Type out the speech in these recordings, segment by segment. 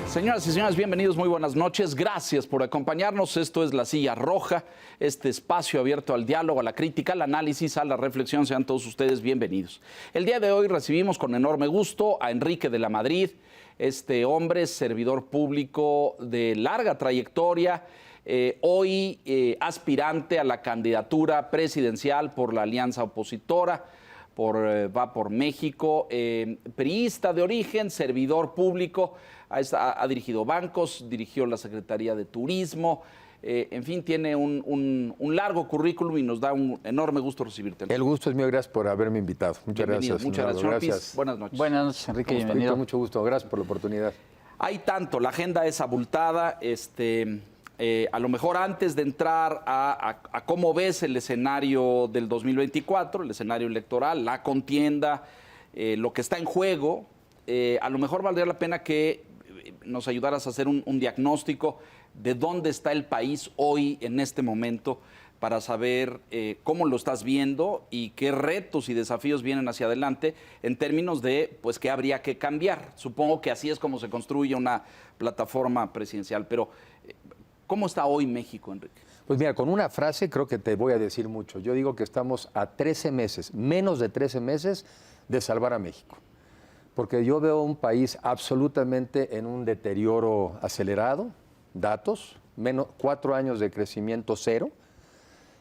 Señoras y señores, bienvenidos, muy buenas noches. Gracias por acompañarnos. Esto es La Silla Roja, este espacio abierto al diálogo, a la crítica, al análisis, a la reflexión. Sean todos ustedes bienvenidos. El día de hoy recibimos con enorme gusto a Enrique de la Madrid, este hombre, servidor público de larga trayectoria, hoy aspirante a la candidatura presidencial por la alianza opositora, Va por México, priista de origen, servidor público, ha dirigido bancos, dirigió la Secretaría de Turismo, en fin, tiene un largo currículum y nos da un enorme gusto recibirte. El gusto es mío, gracias por haberme invitado. Muchas gracias. Muchas gracias. Buenas noches. Buenas noches, Enrique, bienvenido. Mucho gusto, gracias por la oportunidad. Hay tanto, la agenda es abultada, a lo mejor antes de entrar a cómo ves el escenario del 2024, el escenario electoral, la contienda, lo que está en juego, a lo mejor valdría la pena que nos ayudaras a hacer un diagnóstico de dónde está el país hoy, en este momento, para saber cómo lo estás viendo y qué retos y desafíos vienen hacia adelante en términos de, pues, qué habría que cambiar. Supongo que así es como se construye una plataforma presidencial, pero ¿cómo está hoy México, Enrique? Pues mira, con una frase creo que te voy a decir mucho. Yo digo que estamos a 13 meses, menos de 13 meses, de salvar a México. Porque yo veo un país absolutamente en un deterioro acelerado, datos, 4 años de crecimiento cero,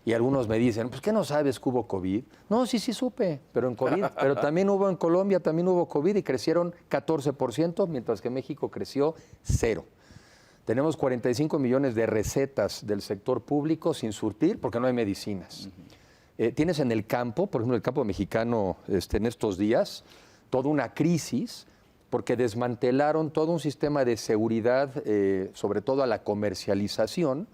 y algunos me dicen, pues ¿qué no sabes que hubo COVID? No, sí supe, pero también hubo en Colombia, también hubo COVID y crecieron 14%, mientras que México creció 0%. Tenemos 45 millones de recetas del sector público sin surtir porque no hay medicinas. Tienes en el campo, por ejemplo, el campo mexicano en estos días, toda una crisis porque desmantelaron todo un sistema de seguridad, sobre todo a la comercialización.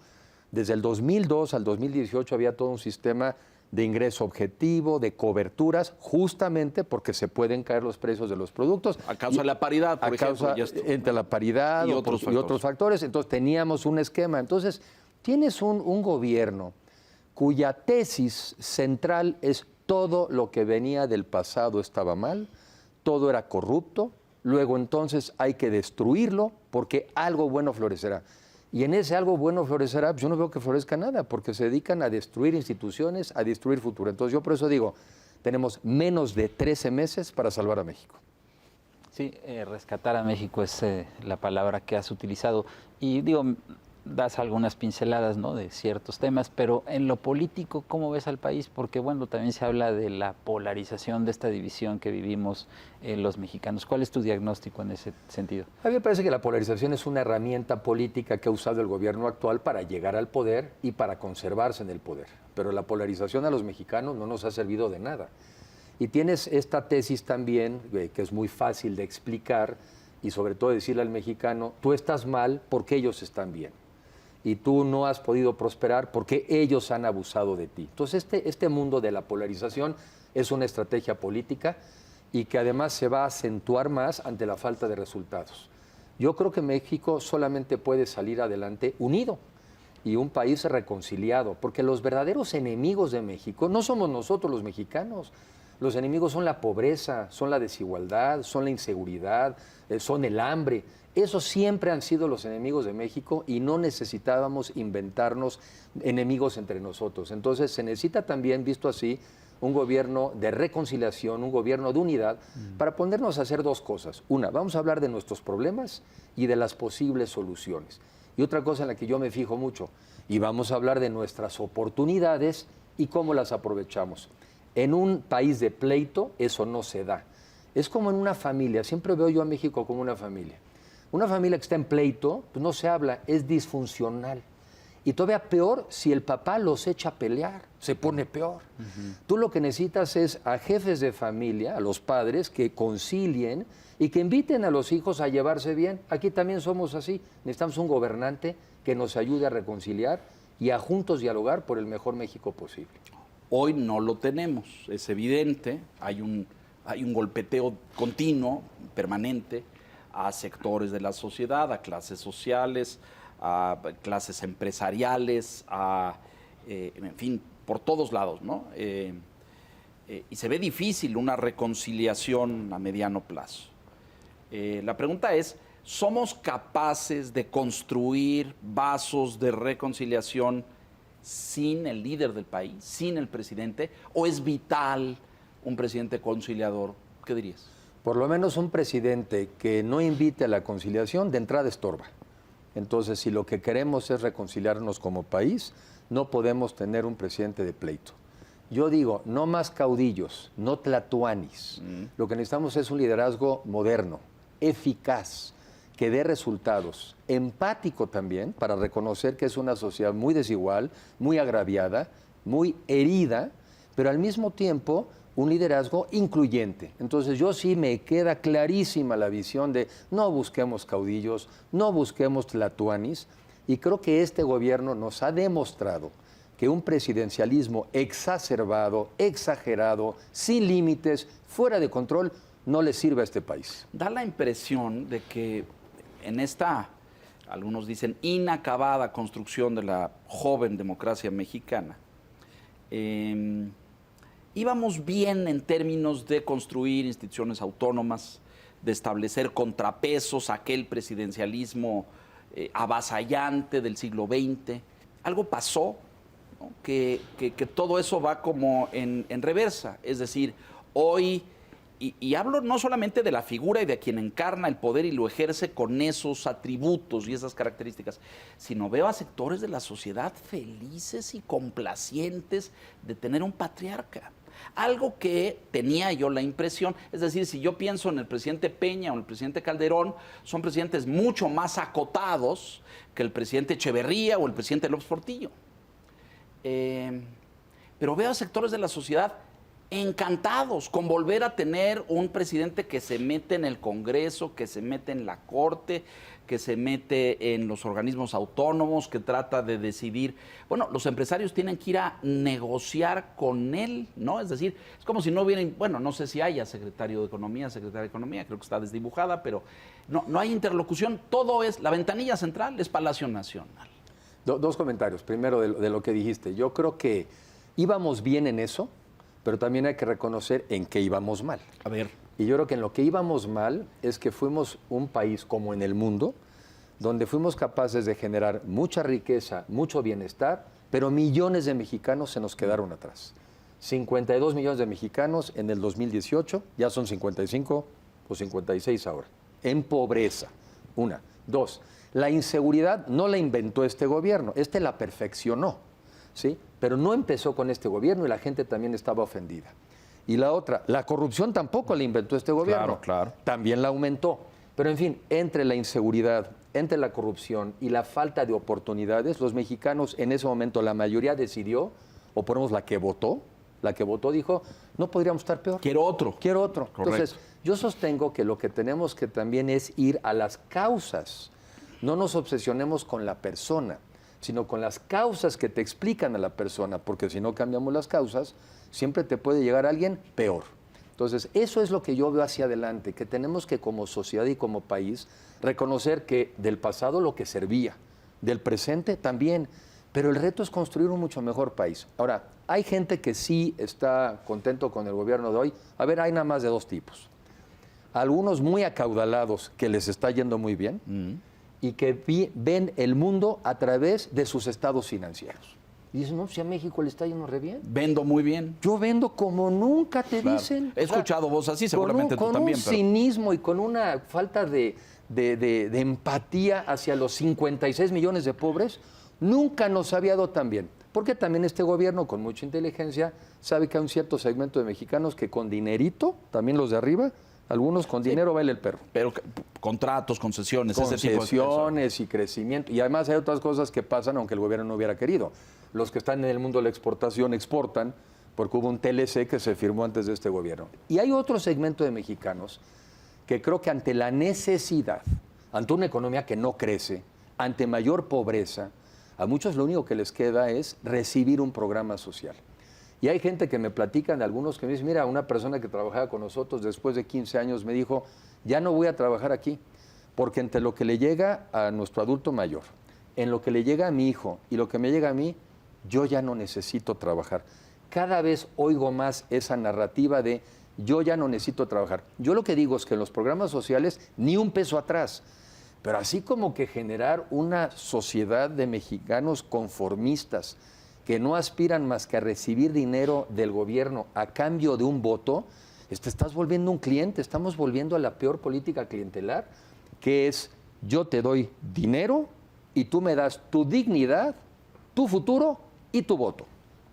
Desde el 2002 al 2018 había todo un sistema de ingreso objetivo, de coberturas, justamente porque se pueden caer los precios de los productos. A causa de la paridad, por ejemplo. Entre la paridad y otros factores. Entonces teníamos un esquema. Entonces tienes un gobierno cuya tesis central es todo lo que venía del pasado estaba mal, todo era corrupto, luego entonces hay que destruirlo porque algo bueno florecerá. Y en ese algo bueno florecerá, pues yo no veo que florezca nada, porque se dedican a destruir instituciones, a destruir futuro. Entonces yo por eso digo, tenemos menos de 13 meses para salvar a México. Sí, rescatar a México es la palabra que has utilizado. Y digo, das algunas pinceladas, ¿no?, de ciertos temas, pero en lo político, ¿cómo ves al país? Porque, bueno, también se habla de la polarización, de esta división que vivimos los mexicanos. ¿Cuál es tu diagnóstico en ese sentido? A mí me parece que la polarización es una herramienta política que ha usado el gobierno actual para llegar al poder y para conservarse en el poder. Pero la polarización a los mexicanos no nos ha servido de nada. Y tienes esta tesis también, que es muy fácil de explicar, y sobre todo decirle al mexicano, tú estás mal porque ellos están bien. Y tú no has podido prosperar porque ellos han abusado de ti. Entonces, este mundo de la polarización es una estrategia política y que además se va a acentuar más ante la falta de resultados. Yo creo que México solamente puede salir adelante unido y un país reconciliado, porque los verdaderos enemigos de México no somos nosotros los mexicanos. Los enemigos son la pobreza, son la desigualdad, son la inseguridad, son el hambre. Esos siempre han sido los enemigos de México y no necesitábamos inventarnos enemigos entre nosotros. Entonces se necesita también, visto así, un gobierno de reconciliación, un gobierno de unidad, para ponernos a hacer dos cosas. Una, vamos a hablar de nuestros problemas y de las posibles soluciones. Y otra cosa en la que yo me fijo mucho, y vamos a hablar de nuestras oportunidades y cómo las aprovechamos. En un país de pleito eso no se da. Es como en una familia, siempre veo yo a México como una familia. Una familia que está en pleito, pues no se habla, es disfuncional. Y todavía peor si el papá los echa a pelear, se pone peor. Tú lo que necesitas es a jefes de familia, a los padres, que concilien y que inviten a los hijos a llevarse bien. Aquí también somos así. Necesitamos un gobernante que nos ayude a reconciliar y a juntos dialogar por el mejor México posible. Hoy no lo tenemos, es evidente, hay un golpeteo continuo, permanente, a sectores de la sociedad, a clases sociales, a clases empresariales, en fin, por todos lados, ¿no? Y se ve difícil una reconciliación a mediano plazo. La pregunta es, ¿somos capaces de construir vasos de reconciliación sin el líder del país, sin el presidente? ¿O es vital un presidente conciliador? ¿Qué dirías? Por lo menos un presidente que no invite a la conciliación, de entrada estorba. Entonces, si lo que queremos es reconciliarnos como país, no podemos tener un presidente de pleito. Yo digo, no más caudillos, no tlatuanis. Lo que necesitamos es un liderazgo moderno, eficaz, que dé resultados, empático también, para reconocer que es una sociedad muy desigual, muy agraviada, muy herida, pero al mismo tiempo un liderazgo incluyente. Entonces yo sí me queda clarísima la visión de no busquemos caudillos, no busquemos tlatuanis, y creo que este gobierno nos ha demostrado que un presidencialismo exacerbado, exagerado, sin límites, fuera de control, no le sirve a este país. Da la impresión de que en esta, algunos dicen, inacabada construcción de la joven democracia mexicana, íbamos bien en términos de construir instituciones autónomas, de establecer contrapesos a aquel presidencialismo avasallante del siglo XX. Algo pasó, ¿no? que todo eso va como en reversa. Es decir, hoy, y hablo no solamente de la figura y de quien encarna el poder y lo ejerce con esos atributos y esas características, sino veo a sectores de la sociedad felices y complacientes de tener un patriarca. Algo que tenía yo la impresión, es decir, si yo pienso en el presidente Peña o el presidente Calderón, son presidentes mucho más acotados que el presidente Echeverría o el presidente López Portillo. Pero veo a sectores de la sociedad encantados con volver a tener un presidente que se mete en el Congreso, que se mete en la Corte, que se mete en los organismos autónomos, que trata de decidir. Bueno, los empresarios tienen que ir a negociar con él, ¿no? Es decir, es como si no hubiera, bueno, no sé si haya secretaria de Economía, creo que está desdibujada, pero no hay interlocución, todo es, la ventanilla central es Palacio Nacional. Dos comentarios. Primero, de lo que dijiste. Yo creo que íbamos bien en eso, pero también hay que reconocer en qué íbamos mal. A ver. Y yo creo que en lo que íbamos mal es que fuimos un país como en el mundo, donde fuimos capaces de generar mucha riqueza, mucho bienestar, pero millones de mexicanos se nos quedaron atrás. 52 millones de mexicanos en el 2018, ya son 55 o 56 ahora, en pobreza. Una. Dos, la inseguridad no la inventó este gobierno, este la perfeccionó, ¿sí? Pero no empezó con este gobierno y la gente también estaba ofendida. Y la otra, la corrupción tampoco la inventó este gobierno. Claro. También la aumentó. Pero en fin, entre la inseguridad, entre la corrupción y la falta de oportunidades, los mexicanos en ese momento, la mayoría decidió, o por lo menos la que votó dijo, no podríamos estar peor. Quiero otro. Correcto. Entonces, yo sostengo que lo que tenemos que también es ir a las causas. No nos obsesionemos con la persona, sino con las causas que te explican a la persona, porque si no cambiamos las causas, siempre te puede llegar alguien peor. Entonces, eso es lo que yo veo hacia adelante, que tenemos que como sociedad y como país reconocer que del pasado lo que servía, del presente también, pero el reto es construir un mucho mejor país. Ahora, hay gente que sí está contento con el gobierno de hoy. A ver, hay nada más de dos tipos. Algunos muy acaudalados que les está yendo muy bien, y que ven el mundo a través de sus estados financieros. Y dicen, no, si a México le está yendo re bien. Vendo muy bien. Yo vendo como nunca, te dicen. He escuchado vos así, seguramente tú también. Con un cinismo y con una falta de empatía hacia los 56 millones de pobres, nunca nos había dado tan bien. Porque también este gobierno, con mucha inteligencia, sabe que hay un cierto segmento de mexicanos que con dinerito, también los de arriba, algunos con dinero baila el perro. Pero contratos, concesiones, ese tipo de cosas. Concesiones y crecimiento. Y además hay otras cosas que pasan aunque el gobierno no hubiera querido. Los que están en el mundo de la exportación exportan porque hubo un TLC que se firmó antes de este gobierno. Y hay otro segmento de mexicanos que creo que ante la necesidad, ante una economía que no crece, ante mayor pobreza, a muchos lo único que les queda es recibir un programa social. Y hay gente que me platican, algunos que me dicen, mira, una persona que trabajaba con nosotros después de 15 años me dijo, ya no voy a trabajar aquí, porque entre lo que le llega a nuestro adulto mayor, en lo que le llega a mi hijo y lo que me llega a mí, yo ya no necesito trabajar. Cada vez oigo más esa narrativa de yo ya no necesito trabajar. Yo lo que digo es que en los programas sociales ni un peso atrás. Pero así como que generar una sociedad de mexicanos conformistas que no aspiran más que a recibir dinero del gobierno a cambio de un voto, te estás volviendo un cliente, estamos volviendo a la peor política clientelar, que es yo te doy dinero y tú me das tu dignidad, tu futuro y tu voto.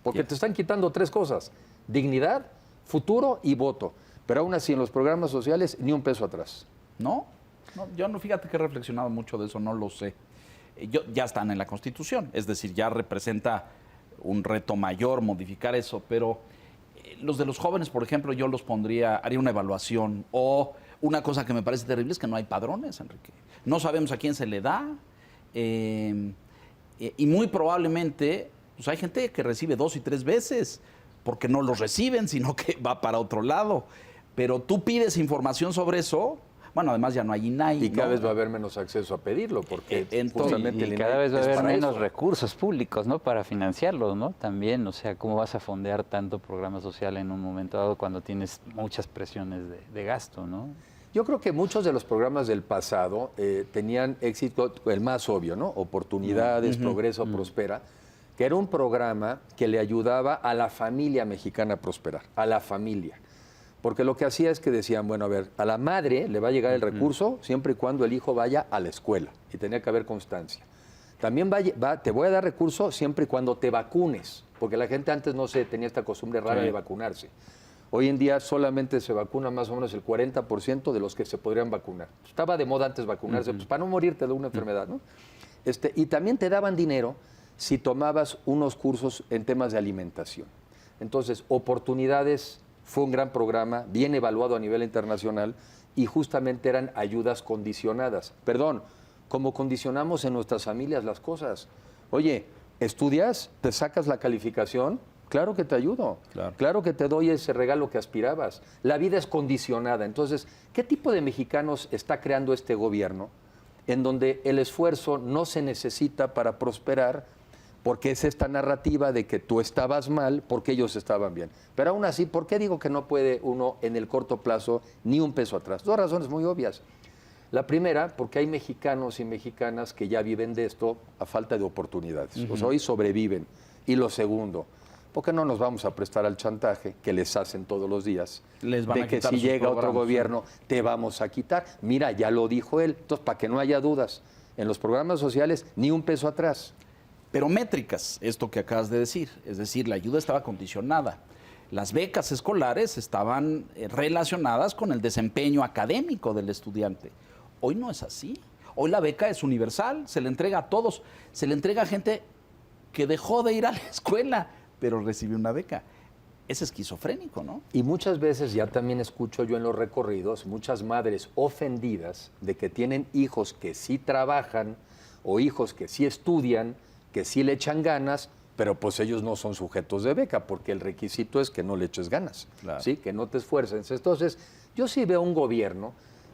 Porque te están quitando 3 cosas: dignidad, futuro y voto. Pero aún así en los programas sociales ni un peso atrás. ¿No? No, yo no, fíjate que he reflexionado mucho de eso, no lo sé. Ya están en la Constitución, es decir, ya representa un reto mayor modificar eso, pero los de los jóvenes, por ejemplo, yo los pondría, haría una evaluación, o una cosa que me parece terrible es que no hay padrones, Enrique. No sabemos a quién se le da, y muy probablemente pues hay gente que recibe 2 y 3 veces, porque no los reciben, sino que va para otro lado. Pero tú pides información sobre eso. Bueno, además ya no hay INAI. Y cada vez va a haber menos acceso a pedirlo, porque justamente y cada vez va a haber menos recursos públicos, ¿no? Para financiarlos, ¿no? También, o sea, ¿cómo vas a fondear tanto programa social en un momento dado cuando tienes muchas presiones de gasto, ¿no? Yo creo que muchos de los programas del pasado tenían éxito, el más obvio, ¿no? Oportunidades, Progreso, Prospera, que era un programa que le ayudaba a la familia mexicana a prosperar, a la familia. Porque lo que hacía es que decían, bueno, a ver, a la madre le va a llegar el recurso siempre y cuando el hijo vaya a la escuela, y tenía que haber constancia. También te voy a dar recurso siempre y cuando te vacunes, porque la gente antes no tenía esta costumbre rara de vacunarse. Hoy en día solamente se vacuna más o menos el 40% de los que se podrían vacunar. Estaba de moda antes vacunarse, pues para no morirte de una enfermedad, ¿no? Y también te daban dinero si tomabas unos cursos en temas de alimentación. Entonces, Oportunidades fue un gran programa, bien evaluado a nivel internacional, y justamente eran ayudas condicionadas. Perdón, como condicionamos en nuestras familias las cosas. Oye, ¿estudias? ¿Te sacas la calificación? Claro que te ayudo. Claro que te doy ese regalo que aspirabas. La vida es condicionada. Entonces, ¿qué tipo de mexicanos está creando este gobierno en donde el esfuerzo no se necesita para prosperar, porque es esta narrativa de que tú estabas mal porque ellos estaban bien? Pero aún así, ¿por qué digo que no puede uno en el corto plazo ni un peso atrás? 2 razones muy obvias. La primera, porque hay mexicanos y mexicanas que ya viven de esto a falta de oportunidades. O sea, hoy sobreviven. Y lo segundo, porque no nos vamos a prestar al chantaje que les hacen todos los días, de que si llega otro gobierno te vamos a quitar. Mira, ya lo dijo él. Entonces, para que no haya dudas, en los programas sociales ni un peso atrás. Pero métricas, esto que acabas de decir, es decir, la ayuda estaba condicionada. Las becas escolares estaban relacionadas con el desempeño académico del estudiante. Hoy no es así. Hoy la beca es universal, se le entrega a todos. Se le entrega a gente que dejó de ir a la escuela, pero recibió una beca. Es esquizofrénico, ¿no? Y muchas veces ya también escucho yo en los recorridos muchas madres ofendidas de que tienen hijos que sí trabajan o hijos que sí estudian, que sí le echan ganas, pero pues ellos no son sujetos de beca, porque el requisito es que no le eches ganas, ¿sí? Que no te esfuerces. Entonces, yo sí veo un gobierno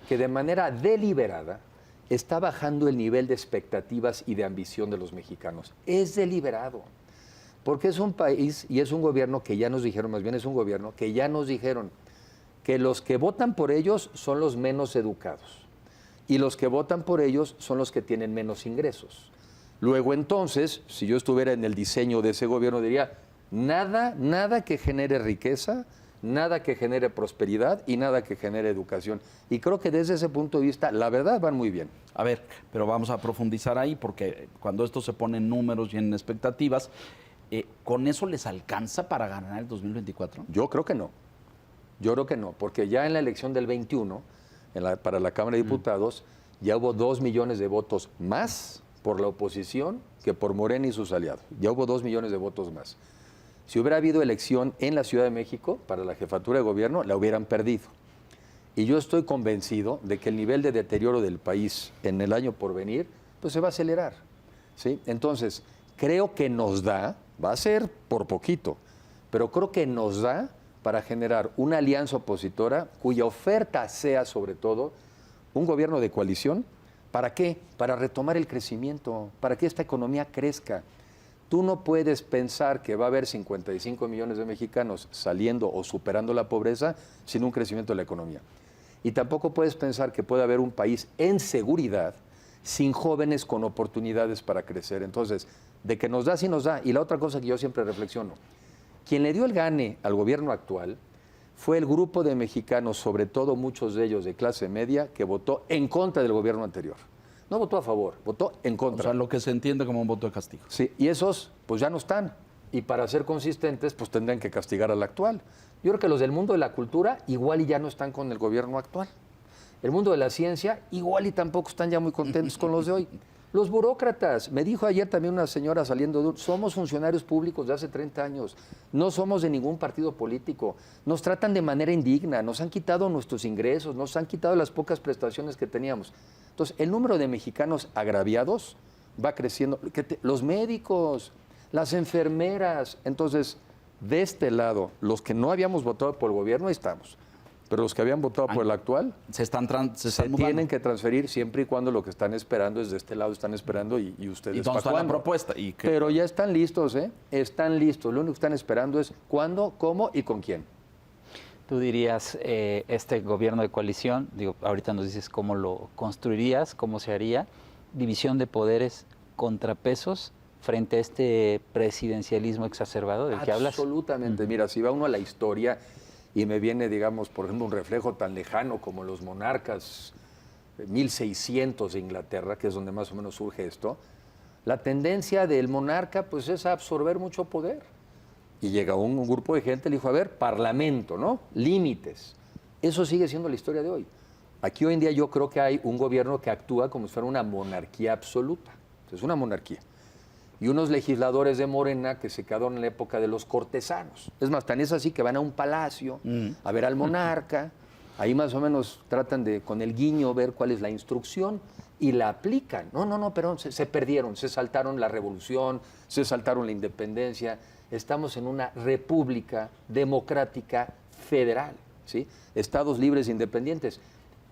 que de manera deliberada está bajando el nivel de expectativas y de ambición de los mexicanos. Es deliberado, porque es un país y es un gobierno que ya nos dijeron, más bien es un gobierno que ya nos dijeron que los que votan por ellos son los menos educados y los que votan por ellos son los que tienen menos ingresos. Luego entonces, si yo estuviera en el diseño de ese gobierno, diría, nada que genere riqueza, nada que genere prosperidad y nada que genere educación. Y creo que desde ese punto de vista, la verdad, van muy bien. A ver, pero vamos a profundizar ahí, porque cuando esto se pone en números y en expectativas, ¿con eso les alcanza para ganar el 2024? Yo creo que no. Yo creo que no, porque ya en la elección del 21, para la Cámara de Diputados, ya hubo 2 millones de votos más por la oposición que por Morena y sus aliados. Ya hubo 2 millones de votos más. Si hubiera habido elección en la Ciudad de México para la jefatura de gobierno, la hubieran perdido. Y yo estoy convencido de que el nivel de deterioro del país en el año por venir, pues se va a acelerar, ¿sí? Entonces, creo que nos da, va a ser por poquito, pero creo que nos da para generar una alianza opositora cuya oferta sea, sobre todo, un gobierno de coalición. ¿Para qué? Para retomar el crecimiento, para que esta economía crezca. Tú no puedes pensar que va a haber 55 millones de mexicanos saliendo o superando la pobreza sin un crecimiento de la economía. Y tampoco puedes pensar que puede haber un país en seguridad sin jóvenes con oportunidades para crecer. Entonces, de que nos da, sí nos da. Y la otra cosa que yo siempre reflexiono, quien le dio el gane al gobierno actual fue el grupo de mexicanos, sobre todo muchos de ellos de clase media, que votó en contra del gobierno anterior. No votó a favor, votó en contra. O sea, lo que se entiende como un voto de castigo. Sí, y esos pues ya no están. Y para ser consistentes, pues tendrán que castigar al actual. Yo creo que los del mundo de la cultura igual y ya no están con el gobierno actual. El mundo de la ciencia igual y tampoco están ya muy contentos con los de hoy. Los burócratas, me dijo ayer también una señora saliendo somos funcionarios públicos de hace 30 años, no somos de ningún partido político, nos tratan de manera indigna, nos han quitado nuestros ingresos, nos han quitado las pocas prestaciones que teníamos. Entonces, el número de mexicanos agraviados va creciendo. Los médicos, las enfermeras. Entonces, de este lado, los que no habíamos votado por el gobierno, ahí estamos. Pero los que habían votado por el actual se tienen que transferir siempre y cuando lo que están esperando es de este lado, están esperando y ustedes ¿Y dónde está la propuesta? Pero ya están listos, ¿eh? Están listos. Lo único que están esperando es cuándo, cómo y con quién. Tú dirías, este gobierno de coalición, digo, ahorita nos dices cómo lo construirías, cómo se haría, división de poderes, contrapesos frente a este presidencialismo exacerbado del que hablas. Absolutamente. Mira, si va uno a la historia y me viene, digamos, por ejemplo, un reflejo tan lejano como los monarcas 1600 de Inglaterra, que es donde más o menos surge esto, la tendencia del monarca pues es a absorber mucho poder. Y llega un grupo de gente y le dijo, a ver, parlamento, ¿no? Límites. Eso sigue siendo la historia de hoy. Aquí hoy en día yo creo que hay un gobierno que actúa como si fuera una monarquía absoluta. Es una monarquía. Y unos legisladores de Morena que se quedaron en la época de los cortesanos. Es más, tan es así que van a un palacio a ver al monarca, ahí más o menos tratan de, con el guiño, ver cuál es la instrucción y la aplican. No, perdón, se perdieron, se saltaron la revolución, se saltaron la independencia. Estamos en una república democrática federal, ¿sí? Estados libres e independientes.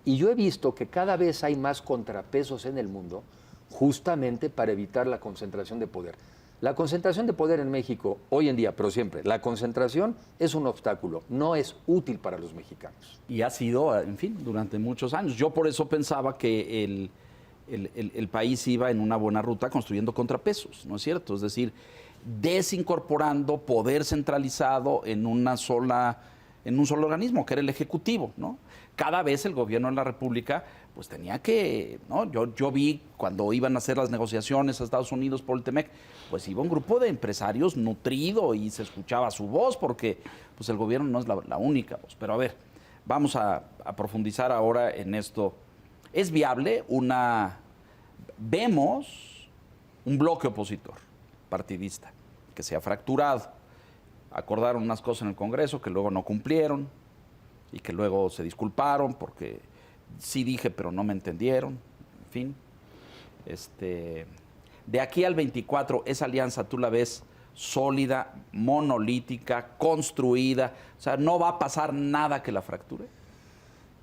Y yo he visto que cada vez hay más contrapesos en el mundo justamente para evitar la concentración de poder. La concentración de poder en México, hoy en día, pero siempre, la concentración es un obstáculo, no es útil para los mexicanos. Y ha sido, en fin, durante muchos años. Yo por eso pensaba que el país iba en una buena ruta construyendo contrapesos, ¿no es cierto? Es decir, desincorporando poder centralizado en un solo organismo, que era el Ejecutivo, ¿no? Cada vez el gobierno de la República pues tenía que, ¿no? Yo vi cuando iban a hacer las negociaciones a Estados Unidos por el TEMEC, pues iba un grupo de empresarios nutrido y se escuchaba su voz, porque pues el gobierno no es la única voz. Pero a ver, vamos a profundizar ahora en esto. ¿Es viable vemos un bloque opositor partidista que se ha fracturado? Acordaron unas cosas en el Congreso que luego no cumplieron y que luego se disculparon porque sí dije, pero no me entendieron. En fin, de aquí al 24, esa alianza tú la ves sólida, monolítica, construida. O sea, ¿no va a pasar nada que la fracture?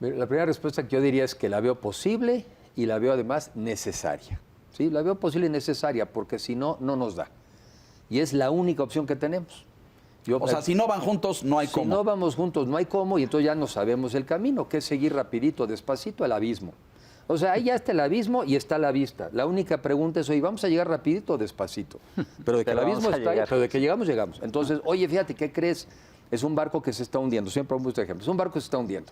La primera respuesta que yo diría es que la veo posible y la veo además necesaria. ¿Sí? La veo posible y necesaria porque si no, no nos da. Y es la única opción que tenemos. O sea, si no van juntos, no hay cómo. Si no vamos juntos, no hay cómo, y entonces ya no sabemos el camino, que es seguir rapidito, despacito al abismo. O sea, ahí ya está el abismo y está a la vista. La única pregunta es, oye, ¿vamos a llegar rapidito o despacito? Pero de que el abismo está ahí, pero de que llegamos, llegamos. Entonces, oye, fíjate, ¿qué crees? Es un barco que se está hundiendo. Siempre pongo este ejemplo. Es un barco que se está hundiendo.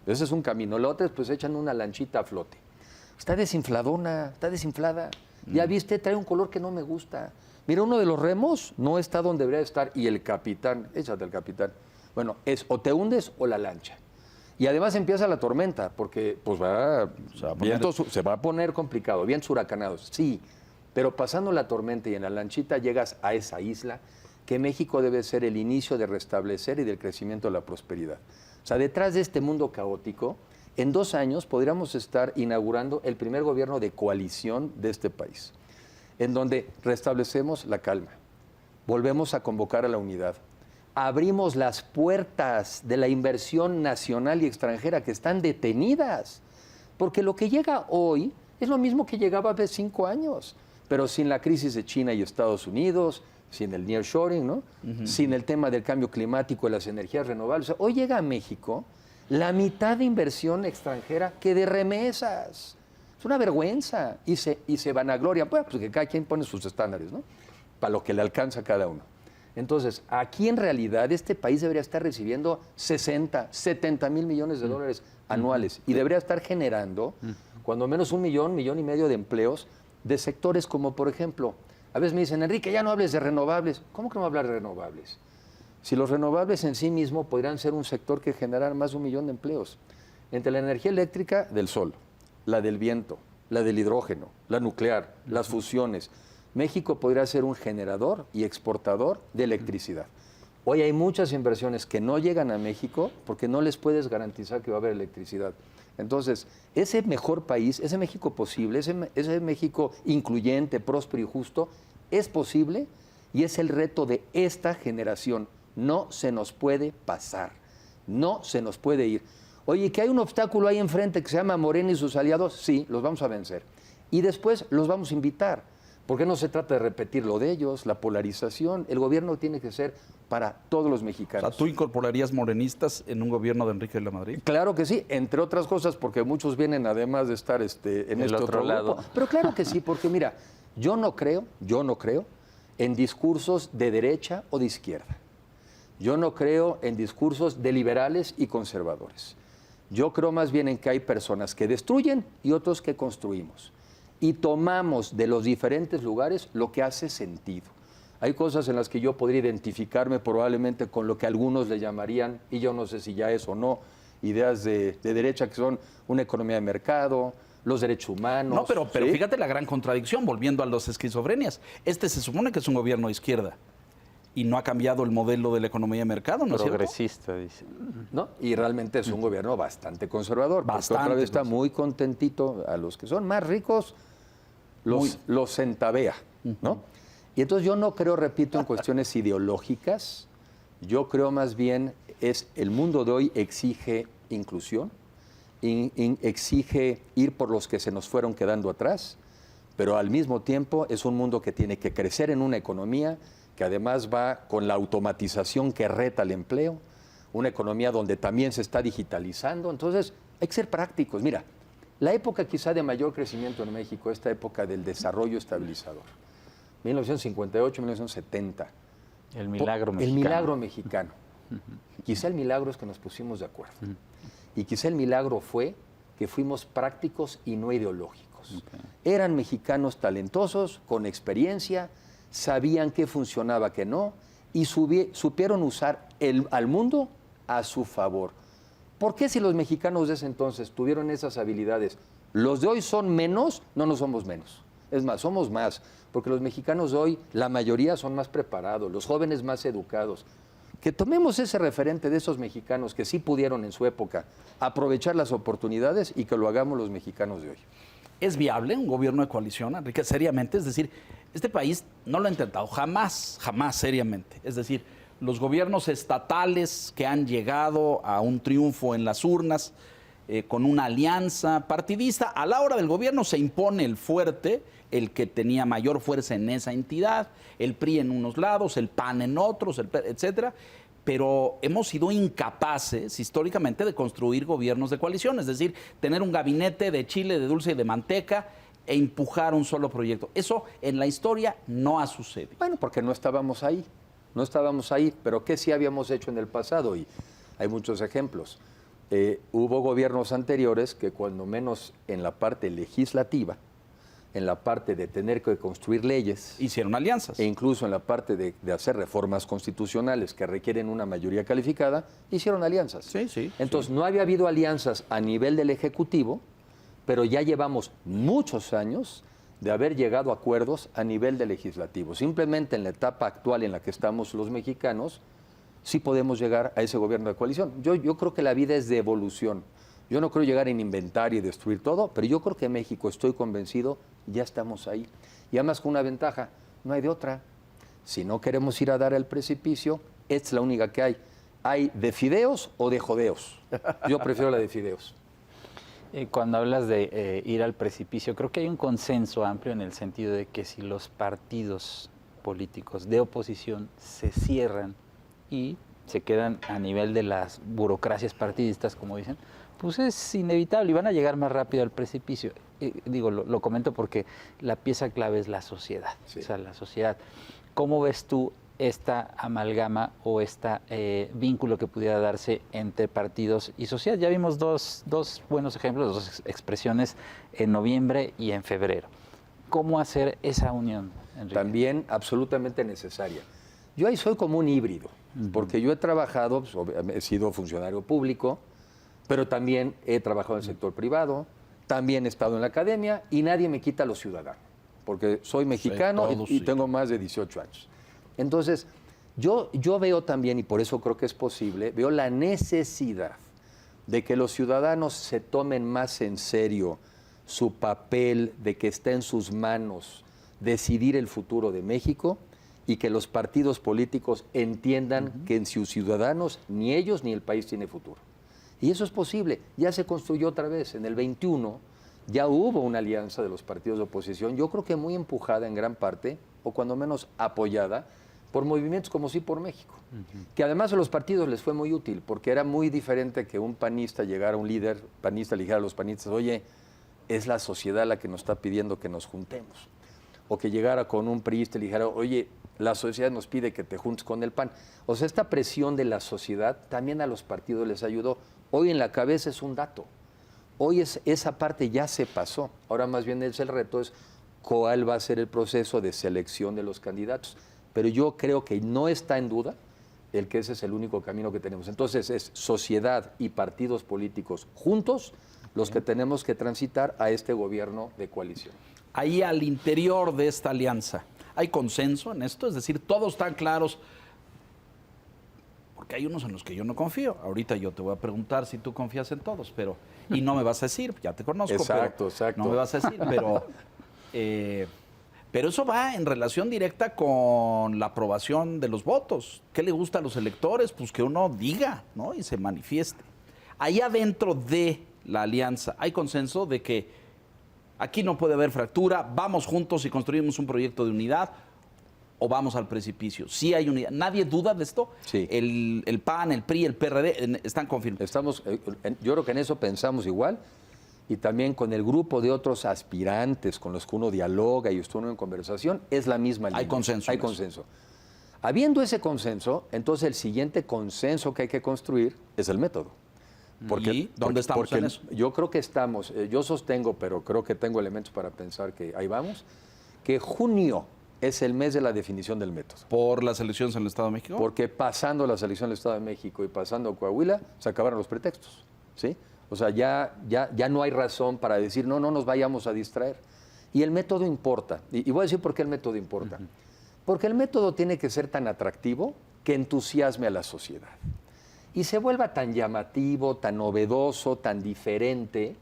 Ese es un camino. Los otros, pues, echan una lanchita a flote. Está desinfladona, está desinflada. Ya viste, trae un color que no me gusta. Mira, uno de los remos no está donde debería estar y el capitán, échate al capitán. Bueno, es o te hundes o la lancha. Y además empieza la tormenta, porque pues se va a poner complicado, vientos huracanados, sí. Pero pasando la tormenta y en la lanchita llegas a esa isla que México debe ser el inicio de restablecer y del crecimiento de la prosperidad. O sea, detrás de este mundo caótico, en 2 años podríamos estar inaugurando el primer gobierno de coalición de este país, en donde restablecemos la calma, volvemos a convocar a la unidad, abrimos las puertas de la inversión nacional y extranjera que están detenidas, porque lo que llega hoy es lo mismo que llegaba hace 5 años, pero sin la crisis de China y Estados Unidos, sin el nearshoring, ¿no? Sin el tema del cambio climático y las energías renovables. O sea, hoy llega a México la mitad de inversión extranjera que de remesas. Es una vergüenza y se vanagloria. Bueno, pues que cada quien pone sus estándares, ¿no? Para lo que le alcanza a cada uno. Entonces, aquí en realidad este país debería estar recibiendo 60, 70 mil millones de dólares anuales y debería estar generando cuando menos 1 millón, 1,5 millones de empleos de sectores como, por ejemplo, a veces me dicen, Enrique, ya no hables de renovables. ¿Cómo que no hablar de renovables? Si los renovables en sí mismos podrían ser un sector que generara más de 1 millón de empleos. Entre la energía eléctrica del sol, la del viento, la del hidrógeno, la nuclear, las fusiones, México podría ser un generador y exportador de electricidad. Hoy hay muchas inversiones que no llegan a México porque no les puedes garantizar que va a haber electricidad. Entonces, ese mejor país, ese México posible, ese México incluyente, próspero y justo, es posible y es el reto de esta generación. No se nos puede pasar, no se nos puede ir. Oye, que hay un obstáculo ahí enfrente que se llama Morena y sus aliados, sí, los vamos a vencer. Y después los vamos a invitar. Porque no se trata de repetir lo de ellos, la polarización. El gobierno tiene que ser para todos los mexicanos. O sea, ¿tú incorporarías morenistas en un gobierno de Enrique de la Madrid? Claro que sí, entre otras cosas, porque muchos vienen además de estar en este otro lado. Grupo. Pero claro que sí, porque mira, yo no creo en discursos de derecha o de izquierda. Yo no creo en discursos de liberales y conservadores. Yo creo más bien en que hay personas que destruyen y otros que construimos. Y tomamos de los diferentes lugares lo que hace sentido. Hay cosas en las que yo podría identificarme probablemente con lo que algunos le llamarían, y yo no sé si ya es o no, ideas de derecha que son una economía de mercado, los derechos humanos. No, pero ¿sí? Fíjate la gran contradicción, volviendo a las esquizofrenias. Este se supone que es un gobierno de izquierda y no ha cambiado el modelo de la economía de mercado, ¿no es cierto? Progresista, dice. ¿No? Y realmente es un gobierno bastante conservador. Bastante. Otra vez está muy contentito. A los que son más ricos los centavea, ¿no? Y entonces yo no creo, repito, en cuestiones ideológicas. Yo creo más bien el mundo de hoy exige inclusión, exige ir por los que se nos fueron quedando atrás, pero al mismo tiempo es un mundo que tiene que crecer en una economía que además va con la automatización que reta el empleo, una economía donde también se está digitalizando. Entonces hay que ser prácticos. Mira, la época quizá de mayor crecimiento en México, esta época del desarrollo estabilizador, 1958, 1970. El milagro mexicano. El milagro mexicano. Quizá el milagro es que nos pusimos de acuerdo. Y quizá el milagro fue que fuimos prácticos y no ideológicos. Eran mexicanos talentosos, con experiencia, sabían qué funcionaba, qué no, y supieron usar al mundo a su favor. ¿Por qué si los mexicanos de ese entonces tuvieron esas habilidades, los de hoy son menos? No somos menos. Es más, somos más, porque los mexicanos de hoy, la mayoría son más preparados, los jóvenes más educados. Que tomemos ese referente de esos mexicanos que sí pudieron en su época aprovechar las oportunidades y que lo hagamos los mexicanos de hoy. ¿Es viable un gobierno de coalición, Enrique, seriamente? Es decir, este país no lo ha intentado jamás seriamente. Es decir, los gobiernos estatales que han llegado a un triunfo en las urnas con una alianza partidista, a la hora del gobierno se impone el fuerte, el que tenía mayor fuerza en esa entidad, el PRI en unos lados, el PAN en otros, etcétera. Pero hemos sido incapaces históricamente de construir gobiernos de coalición, es decir, tener un gabinete de chile, de dulce y de manteca e empujar un solo proyecto. Eso en la historia no ha sucedido. Bueno, porque no estábamos ahí, pero ¿qué sí habíamos hecho en el pasado? Y hay muchos ejemplos. Hubo gobiernos anteriores que cuando menos en la parte legislativa, en la parte de tener que construir leyes. Hicieron alianzas. E incluso en la parte de hacer reformas constitucionales que requieren una mayoría calificada, hicieron alianzas. Sí. Entonces, no había habido alianzas a nivel del Ejecutivo, pero ya llevamos muchos años de haber llegado a acuerdos a nivel del Legislativo. Simplemente en la etapa actual en la que estamos los mexicanos, sí podemos llegar a ese gobierno de coalición. Yo creo que la vida es de evolución. Yo no creo llegar en inventar y destruir todo, pero yo creo que México, estoy convencido, ya estamos ahí. Y además con una ventaja, no hay de otra. Si no queremos ir a dar al precipicio, es la única que hay. ¿Hay de fideos o de jodeos? Yo prefiero la de fideos. Cuando hablas de ir al precipicio, creo que hay un consenso amplio en el sentido de que si los partidos políticos de oposición se cierran y se quedan a nivel de las burocracias partidistas, como dicen, pues es inevitable y van a llegar más rápido al precipicio. lo comento porque la pieza clave es la sociedad, Sí. o sea, la sociedad. ¿Cómo ves tú esta amalgama o este vínculo que pudiera darse entre partidos y sociedad? Ya vimos dos buenos ejemplos, dos expresiones en noviembre y en febrero. ¿Cómo hacer esa unión, Enrique? También absolutamente necesaria. Yo ahí soy como un híbrido, porque yo he trabajado, pues, he sido funcionario público, pero también he trabajado en el sector privado, también he estado en la academia y nadie me quita lo ciudadano, porque soy mexicano y tengo más de 18 años. Entonces, yo veo también, y por eso creo que es posible, veo la necesidad de que los ciudadanos se tomen más en serio su papel, de que está en sus manos decidir el futuro de México y que los partidos políticos entiendan que en sus ciudadanos ni ellos ni el país tiene futuro. Y eso es posible. Ya se construyó otra vez. En el 21 ya hubo una alianza de los partidos de oposición, yo creo que muy empujada en gran parte, o cuando menos apoyada, por movimientos como Sí por México, que además a los partidos les fue muy útil, porque era muy diferente que un panista llegara, un líder panista le dijera a los panistas, oye, es la sociedad la que nos está pidiendo que nos juntemos. O que llegara con un priista y le dijera, oye, la sociedad nos pide que te juntes con el PAN. O sea, esta presión de la sociedad también a los partidos les ayudó. Hoy en la cabeza es un dato. Hoy esa parte ya se pasó. Ahora más bien el reto es cuál va a ser el proceso de selección de los candidatos. Pero yo creo que no está en duda el que ese es el único camino que tenemos. Entonces es sociedad y partidos políticos juntos los que tenemos que transitar a este gobierno de coalición. Ahí al interior de esta alianza, ¿hay consenso en esto? Es decir, todos están claros, porque hay unos en los que yo no confío. Ahorita yo te voy a preguntar si tú confías en todos, pero y no me vas a decir, ya te conozco. Exacto. No me vas a decir, pero eso va en relación directa con la aprobación de los votos. ¿Qué le gusta a los electores? Pues que uno diga, ¿no? Y se manifieste. Ahí adentro de la alianza, ¿hay consenso de que aquí no puede haber fractura, vamos juntos y construimos un proyecto de unidad o vamos al precipicio? Sí hay unidad. ¿Nadie duda de esto? Sí. El PAN, el PRI, el PRD están confirmados. Yo creo que en eso pensamos igual y también con el grupo de otros aspirantes con los que uno dialoga y uno en conversación, es la misma línea. Hay consenso. Hay consenso. Habiendo ese consenso, entonces el siguiente consenso que hay que construir es el método. ¿Y dónde estamos en eso? Yo creo que estamos, yo sostengo, pero creo que tengo elementos para pensar que ahí vamos, que junio es el mes de la definición del método. ¿Por las elecciones en el Estado de México? Porque pasando las elecciones del Estado de México y pasando Coahuila, se acabaron los pretextos, ¿sí? O sea, ya no hay razón para decir, no nos vayamos a distraer. Y el método importa. Y voy a decir por qué el método importa. Porque el método tiene que ser tan atractivo que entusiasme a la sociedad. Y se vuelva tan llamativo, tan novedoso, tan diferente,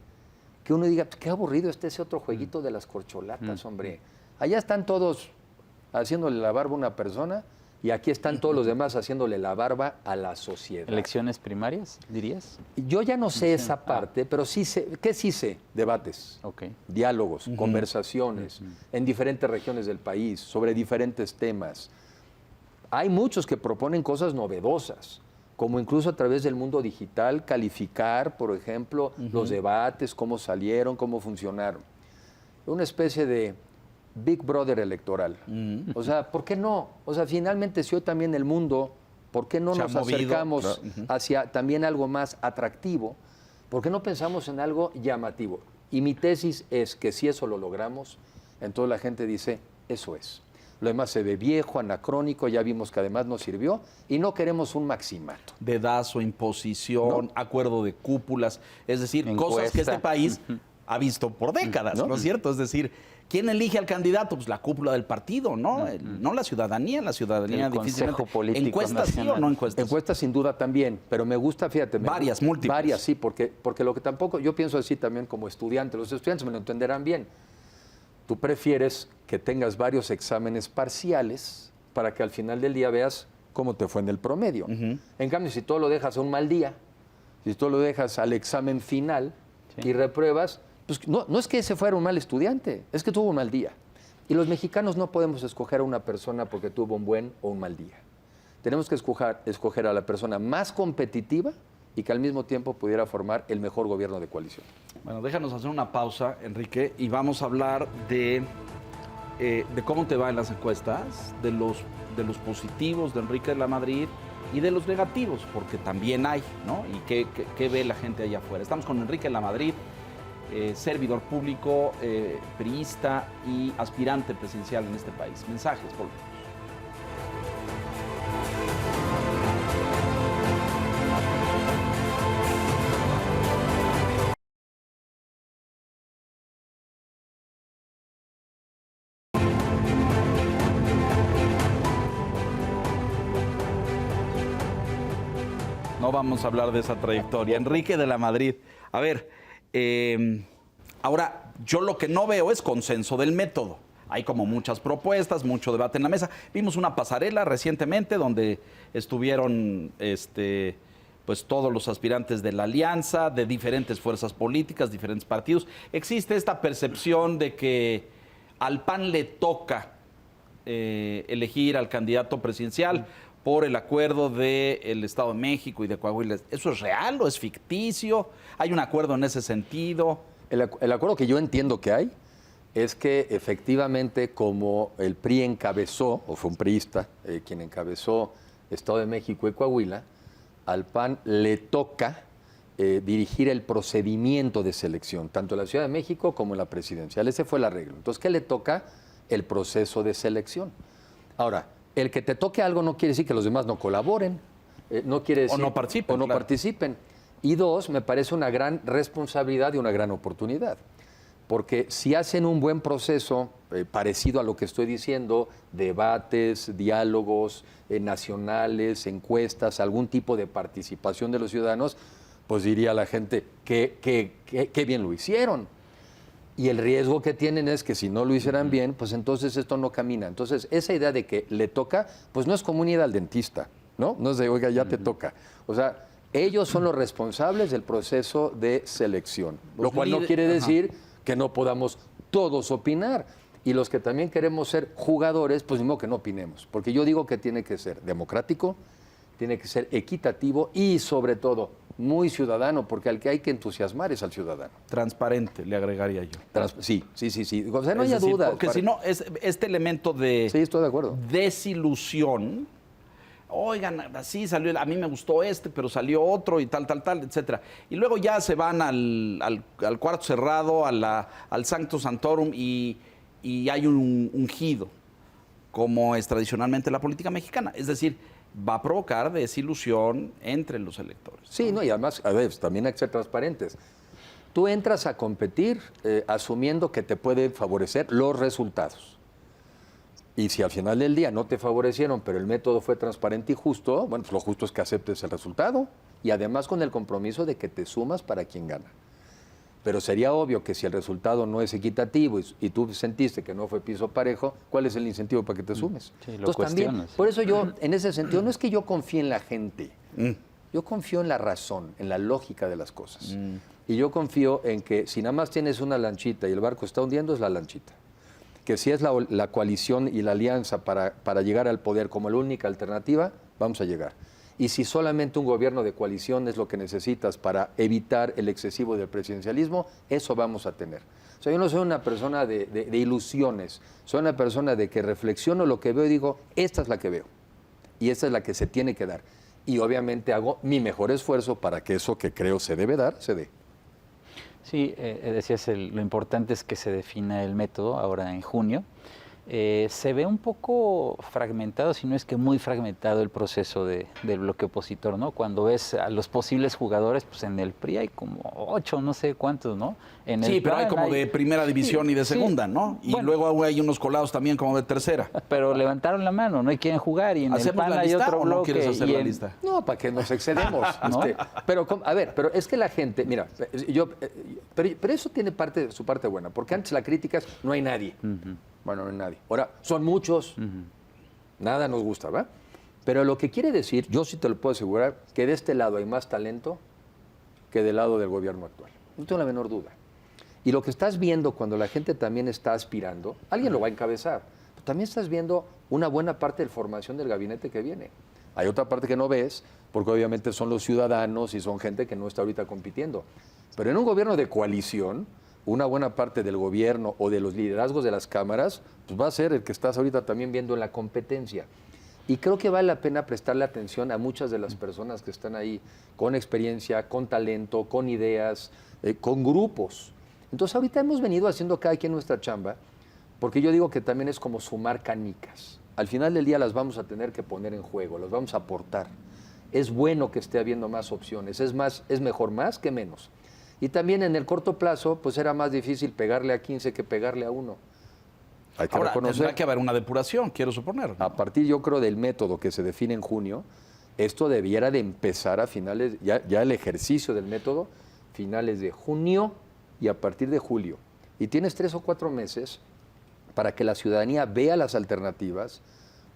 que uno diga, qué aburrido está ese otro jueguito de las corcholatas, hombre. Allá están todos haciéndole la barba a una persona y aquí están todos los demás haciéndole la barba a la sociedad. ¿Elecciones primarias, dirías? Yo ya no sé esa parte, pero sí sé, ¿qué sí sé? Debates, diálogos, conversaciones en diferentes regiones del país, sobre diferentes temas. Hay muchos que proponen cosas novedosas, como incluso a través del mundo digital, calificar, por ejemplo, los debates, cómo salieron, cómo funcionaron. Una especie de Big Brother electoral. O sea, ¿por qué no? O sea, finalmente, si hoy también el mundo, ¿por qué no nos acercamos hacia también algo más atractivo? ¿Por qué no pensamos en algo llamativo? Y mi tesis es que si eso lo logramos, entonces la gente dice, eso es. Lo demás se ve viejo, anacrónico, ya vimos que además no sirvió y no queremos un maximato. Dedazo, imposición, acuerdo de cúpulas, es decir, cosas que este país ha visto por décadas, ¿no es cierto? Es decir, ¿quién elige al candidato? Pues la cúpula del partido, ¿no? No la ciudadanía el Consejo Político ¿Encuestas Nacional. sí o no encuestas? Encuestas sin duda también, pero me gusta, fíjate. Múltiples. Varias, sí, porque lo que tampoco, yo pienso así también como estudiante, los estudiantes me lo entenderán bien. Tú prefieres que tengas varios exámenes parciales para que al final del día veas cómo te fue en el promedio. En cambio, si tú lo dejas a un mal día, si tú lo dejas al examen final y repruebas, pues no es que ese fuera un mal estudiante, es que tuvo un mal día. Y los mexicanos no podemos escoger a una persona porque tuvo un buen o un mal día. Tenemos que escoger a la persona más competitiva y que al mismo tiempo pudiera formar el mejor gobierno de coalición. Bueno, déjanos hacer una pausa, Enrique, y vamos a hablar de cómo te va en las encuestas, de los positivos de Enrique de la Madrid y de los negativos, porque también hay, ¿no? Y qué ve la gente allá afuera. Estamos con Enrique de la Madrid, servidor público, priista y aspirante presidencial en este país. Mensajes, por favor. No vamos a hablar de esa trayectoria. Enrique de la Madrid. A ver, ahora, yo lo que no veo es consenso del método. Hay como muchas propuestas, mucho debate en la mesa. Vimos una pasarela recientemente donde estuvieron pues todos los aspirantes de la alianza, de diferentes fuerzas políticas, diferentes partidos. Existe esta percepción de que al PAN le toca elegir al candidato presidencial por el acuerdo del Estado de México y de Coahuila. ¿Eso es real o es ficticio? ¿Hay un acuerdo en ese sentido? El acuerdo que yo entiendo que hay es que efectivamente como el PRI encabezó, o fue un priista quien encabezó Estado de México y Coahuila, al PAN le toca dirigir el procedimiento de selección, tanto en la Ciudad de México como en la presidencial. Ese fue el arreglo. Entonces, ¿qué le toca? El proceso de selección. Ahora, el que te toque algo no quiere decir que los demás no colaboren, no quiere decir, o no participen. O no participen. Y dos, me parece una gran responsabilidad y una gran oportunidad. Porque si hacen un buen proceso, parecido a lo que estoy diciendo, debates, diálogos nacionales, encuestas, algún tipo de participación de los ciudadanos, pues diría la gente, qué bien lo hicieron. Y el riesgo que tienen es que si no lo hicieran bien, pues entonces esto no camina. Entonces, esa idea de que le toca, pues no es como ir al dentista, ¿no? No es de, oiga, ya te toca. O sea, ellos son los responsables del proceso de selección, lo cual no quiere decir que no podamos todos opinar. Y los que también queremos ser jugadores, pues ni modo que no opinemos. Porque yo digo que tiene que ser democrático, tiene que ser equitativo y sobre todo muy ciudadano, porque al que hay que entusiasmar es al ciudadano. Transparente, le agregaría yo. Sí. O sea, no haya duda. Porque si no, es este elemento de sí, estoy de acuerdo. Desilusión. Oigan, así salió, a mí me gustó pero salió otro y tal, etcétera. Y luego ya se van al cuarto cerrado, al Sancto Sanctorum y hay un ungido, como es tradicionalmente la política mexicana. Es decir, va a provocar desilusión entre los electores. Sí, no, y además, a ver, también hay que ser transparentes. Tú entras a competir asumiendo que te pueden favorecer los resultados. Y si al final del día no te favorecieron, pero el método fue transparente y justo, bueno, pues lo justo es que aceptes el resultado y además con el compromiso de que te sumas para quien gana. Pero sería obvio que si el resultado no es equitativo y tú sentiste que no fue piso parejo, ¿cuál es el incentivo para que te sumes? Sí, lo entonces también, por eso yo, en ese sentido, no es que yo confíe en la gente, yo confío en la razón, en la lógica de las cosas. Y yo confío en que si nada más tienes una lanchita y el barco está hundiendo, es la lanchita. Que si es la coalición y la alianza para llegar al poder como la única alternativa, vamos a llegar. Y si solamente un gobierno de coalición es lo que necesitas para evitar el excesivo del presidencialismo, eso vamos a tener. O sea, yo no soy una persona de ilusiones, soy una persona de que reflexiono lo que veo y digo, esta es la que veo. Y esta es la que se tiene que dar. Y obviamente hago mi mejor esfuerzo para que eso que creo se debe dar, se dé. Sí, decías, lo importante es que se defina el método ahora en junio. Se ve un poco fragmentado, si no es que muy fragmentado el proceso del bloque opositor, ¿no? Cuando ves a los posibles jugadores, pues en el PRI hay como 8, no sé cuántos, ¿no? En sí, el pero hay como de primera división y de segunda, ¿no? Y bueno, luego hay unos colados también como de tercera. Pero levantaron la mano, no quieren jugar y en el PAN hay otro bloque. ¿No quieres hacer la lista? No, para que nos excedemos. ¿No? Pero, a ver, pero es que la gente, mira, pero eso tiene su parte buena, porque antes la crítica es no hay nadie. Bueno, no hay nadie. Ahora, son muchos. Nada nos gusta, ¿verdad? Pero lo que quiere decir, yo sí te lo puedo asegurar, que de este lado hay más talento que del lado del gobierno actual. No tengo la menor duda. Y lo que estás viendo cuando la gente también está aspirando, alguien lo va a encabezar, pero también estás viendo una buena parte de la formación del gabinete que viene. Hay otra parte que no ves, porque obviamente son los ciudadanos y son gente que no está ahorita compitiendo. Pero en un gobierno de coalición, una buena parte del gobierno o de los liderazgos de las cámaras, pues va a ser el que estás ahorita también viendo en la competencia. Y creo que vale la pena prestarle atención a muchas de las personas que están ahí con experiencia, con talento, con ideas, con grupos. Entonces ahorita hemos venido haciendo cada quien nuestra chamba, porque yo digo que también es como sumar canicas. Al final del día las vamos a tener que poner en juego, las vamos a aportar. Es bueno que esté habiendo más opciones, es mejor más que menos. Y también en el corto plazo, pues era más difícil pegarle a 15 que pegarle a 1. Hay que Ahora, reconocer. tendrá que haber una depuración, quiero suponer, ¿no? A partir, yo creo, del método que se define en junio, esto debiera de empezar a finales, ya el ejercicio del método, finales de junio y a partir de julio. Y tienes 3 o 4 meses para que la ciudadanía vea las alternativas,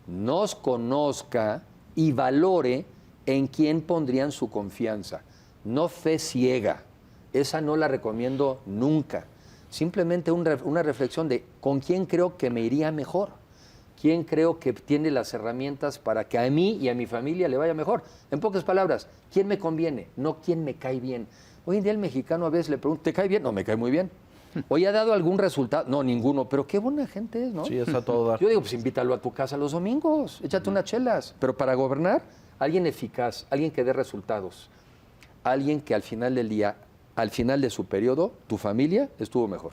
nos conozca y valore en quién pondrían su confianza. No fe ciega. Esa no la recomiendo nunca. Simplemente una reflexión de con quién creo que me iría mejor, quién creo que tiene las herramientas para que a mí y a mi familia le vaya mejor. En pocas palabras, ¿quién me conviene? No quién me cae bien. Hoy en día el mexicano a veces le pregunta, ¿te cae bien? No, me cae muy bien. ¿Hoy ha dado algún resultado? No, ninguno, pero qué buena gente es, ¿no? Sí, está todo dar. Yo digo, pues invítalo a tu casa los domingos, échate unas chelas. Pero para gobernar, alguien eficaz, alguien que dé resultados, alguien que al final del día, al final de su periodo, tu familia estuvo mejor.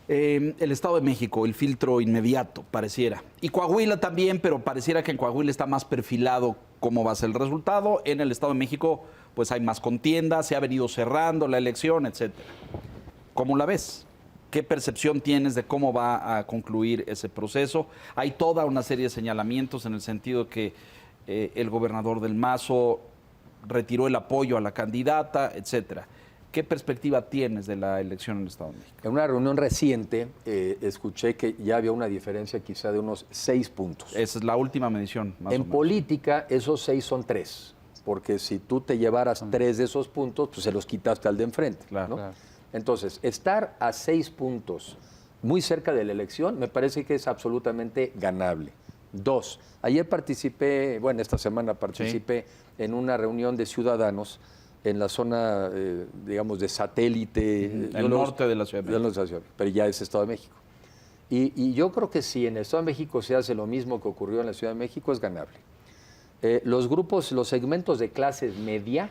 El Estado de México, el filtro inmediato, pareciera. Y Coahuila también, pero pareciera que en Coahuila está más perfilado cómo va a ser el resultado. En el Estado de México, pues hay más contienda, se ha venido cerrando la elección, etcétera. ¿Cómo la ves? ¿Qué percepción tienes de cómo va a concluir ese proceso? Hay toda una serie de señalamientos en el sentido que el gobernador del Mazo retiró el apoyo a la candidata, etcétera. ¿Qué perspectiva tienes de la elección en el Estado de México? En una reunión reciente escuché que ya había una diferencia quizá de unos 6 puntos. Esa es la última medición, más o En menos. política esos 6 son 3, porque si tú te llevaras 3 de esos puntos, pues se los quitaste al de enfrente. Claro, ¿no? claro. Entonces, estar a 6 puntos muy cerca de la elección me parece que es absolutamente ganable. 2, ayer participé, bueno, esta semana participé en una reunión de ciudadanos en la zona, digamos, de satélite. El norte de la Ciudad de México. Pero ya es Estado de México. Y yo creo que si en el Estado de México se hace lo mismo que ocurrió en la Ciudad de México, es ganable. Los grupos, los segmentos de clase media,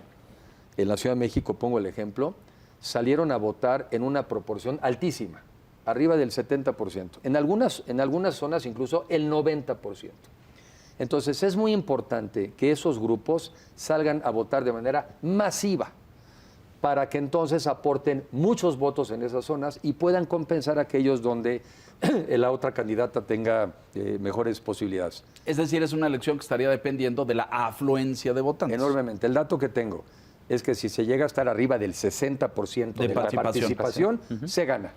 en la Ciudad de México, pongo el ejemplo, salieron a votar en una proporción altísima, arriba del 70%. En algunas zonas incluso el 90%. Entonces es muy importante que esos grupos salgan a votar de manera masiva para que entonces aporten muchos votos en esas zonas y puedan compensar aquellos donde la otra candidata tenga mejores posibilidades. Es decir, es una elección que estaría dependiendo de la afluencia de votantes. Enormemente. El dato que tengo es que si se llega a estar arriba del 60% de la participación, se gana.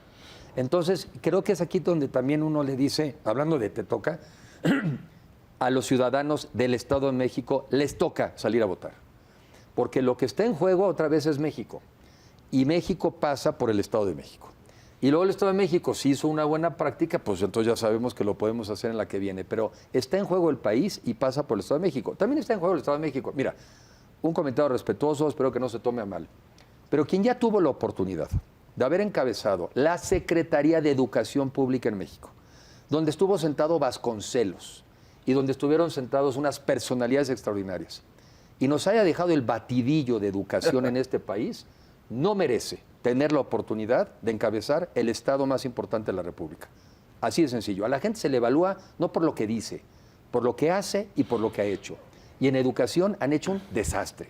Entonces, creo que es aquí donde también uno le dice, hablando de te toca, a los ciudadanos del Estado de México les toca salir a votar. Porque lo que está en juego otra vez es México. Y México pasa por el Estado de México. Y luego el Estado de México, si hizo una buena práctica, pues entonces ya sabemos que lo podemos hacer en la que viene. Pero está en juego el país y pasa por el Estado de México. También está en juego el Estado de México. Mira, un comentario respetuoso, espero que no se tome a mal. Pero quien ya tuvo la oportunidad de haber encabezado la Secretaría de Educación Pública en México, donde estuvo sentado Vasconcelos y donde estuvieron sentados unas personalidades extraordinarias, y nos haya dejado el batidillo de educación en este país, no merece tener la oportunidad de encabezar el Estado más importante de la República. Así de sencillo. A la gente se le evalúa no por lo que dice, por lo que hace y por lo que ha hecho. Y en educación han hecho un desastre.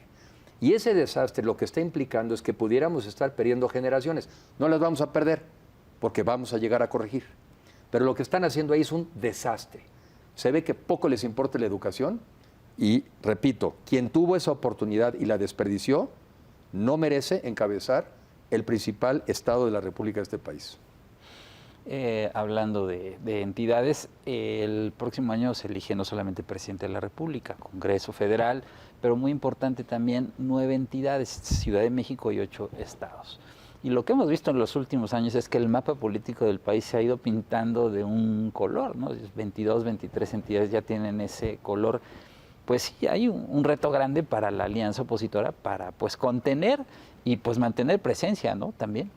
Y ese desastre lo que está implicando es que pudiéramos estar perdiendo generaciones. No las vamos a perder, porque vamos a llegar a corregir. Pero lo que están haciendo ahí es un desastre. Se ve que poco les importa la educación y, repito, quien tuvo esa oportunidad y la desperdició, no merece encabezar el principal estado de la República de este país. Hablando de entidades, el próximo año se elige no solamente presidente de la República, Congreso Federal, pero muy importante también 9 entidades, Ciudad de México y 8 estados. Y lo que hemos visto en los últimos años es que el mapa político del país se ha ido pintando de un color, ¿no? 22, 23 entidades ya tienen ese color. pues sí, hay un reto grande para la alianza opositora para pues contener y pues mantener presencia, ¿no? También.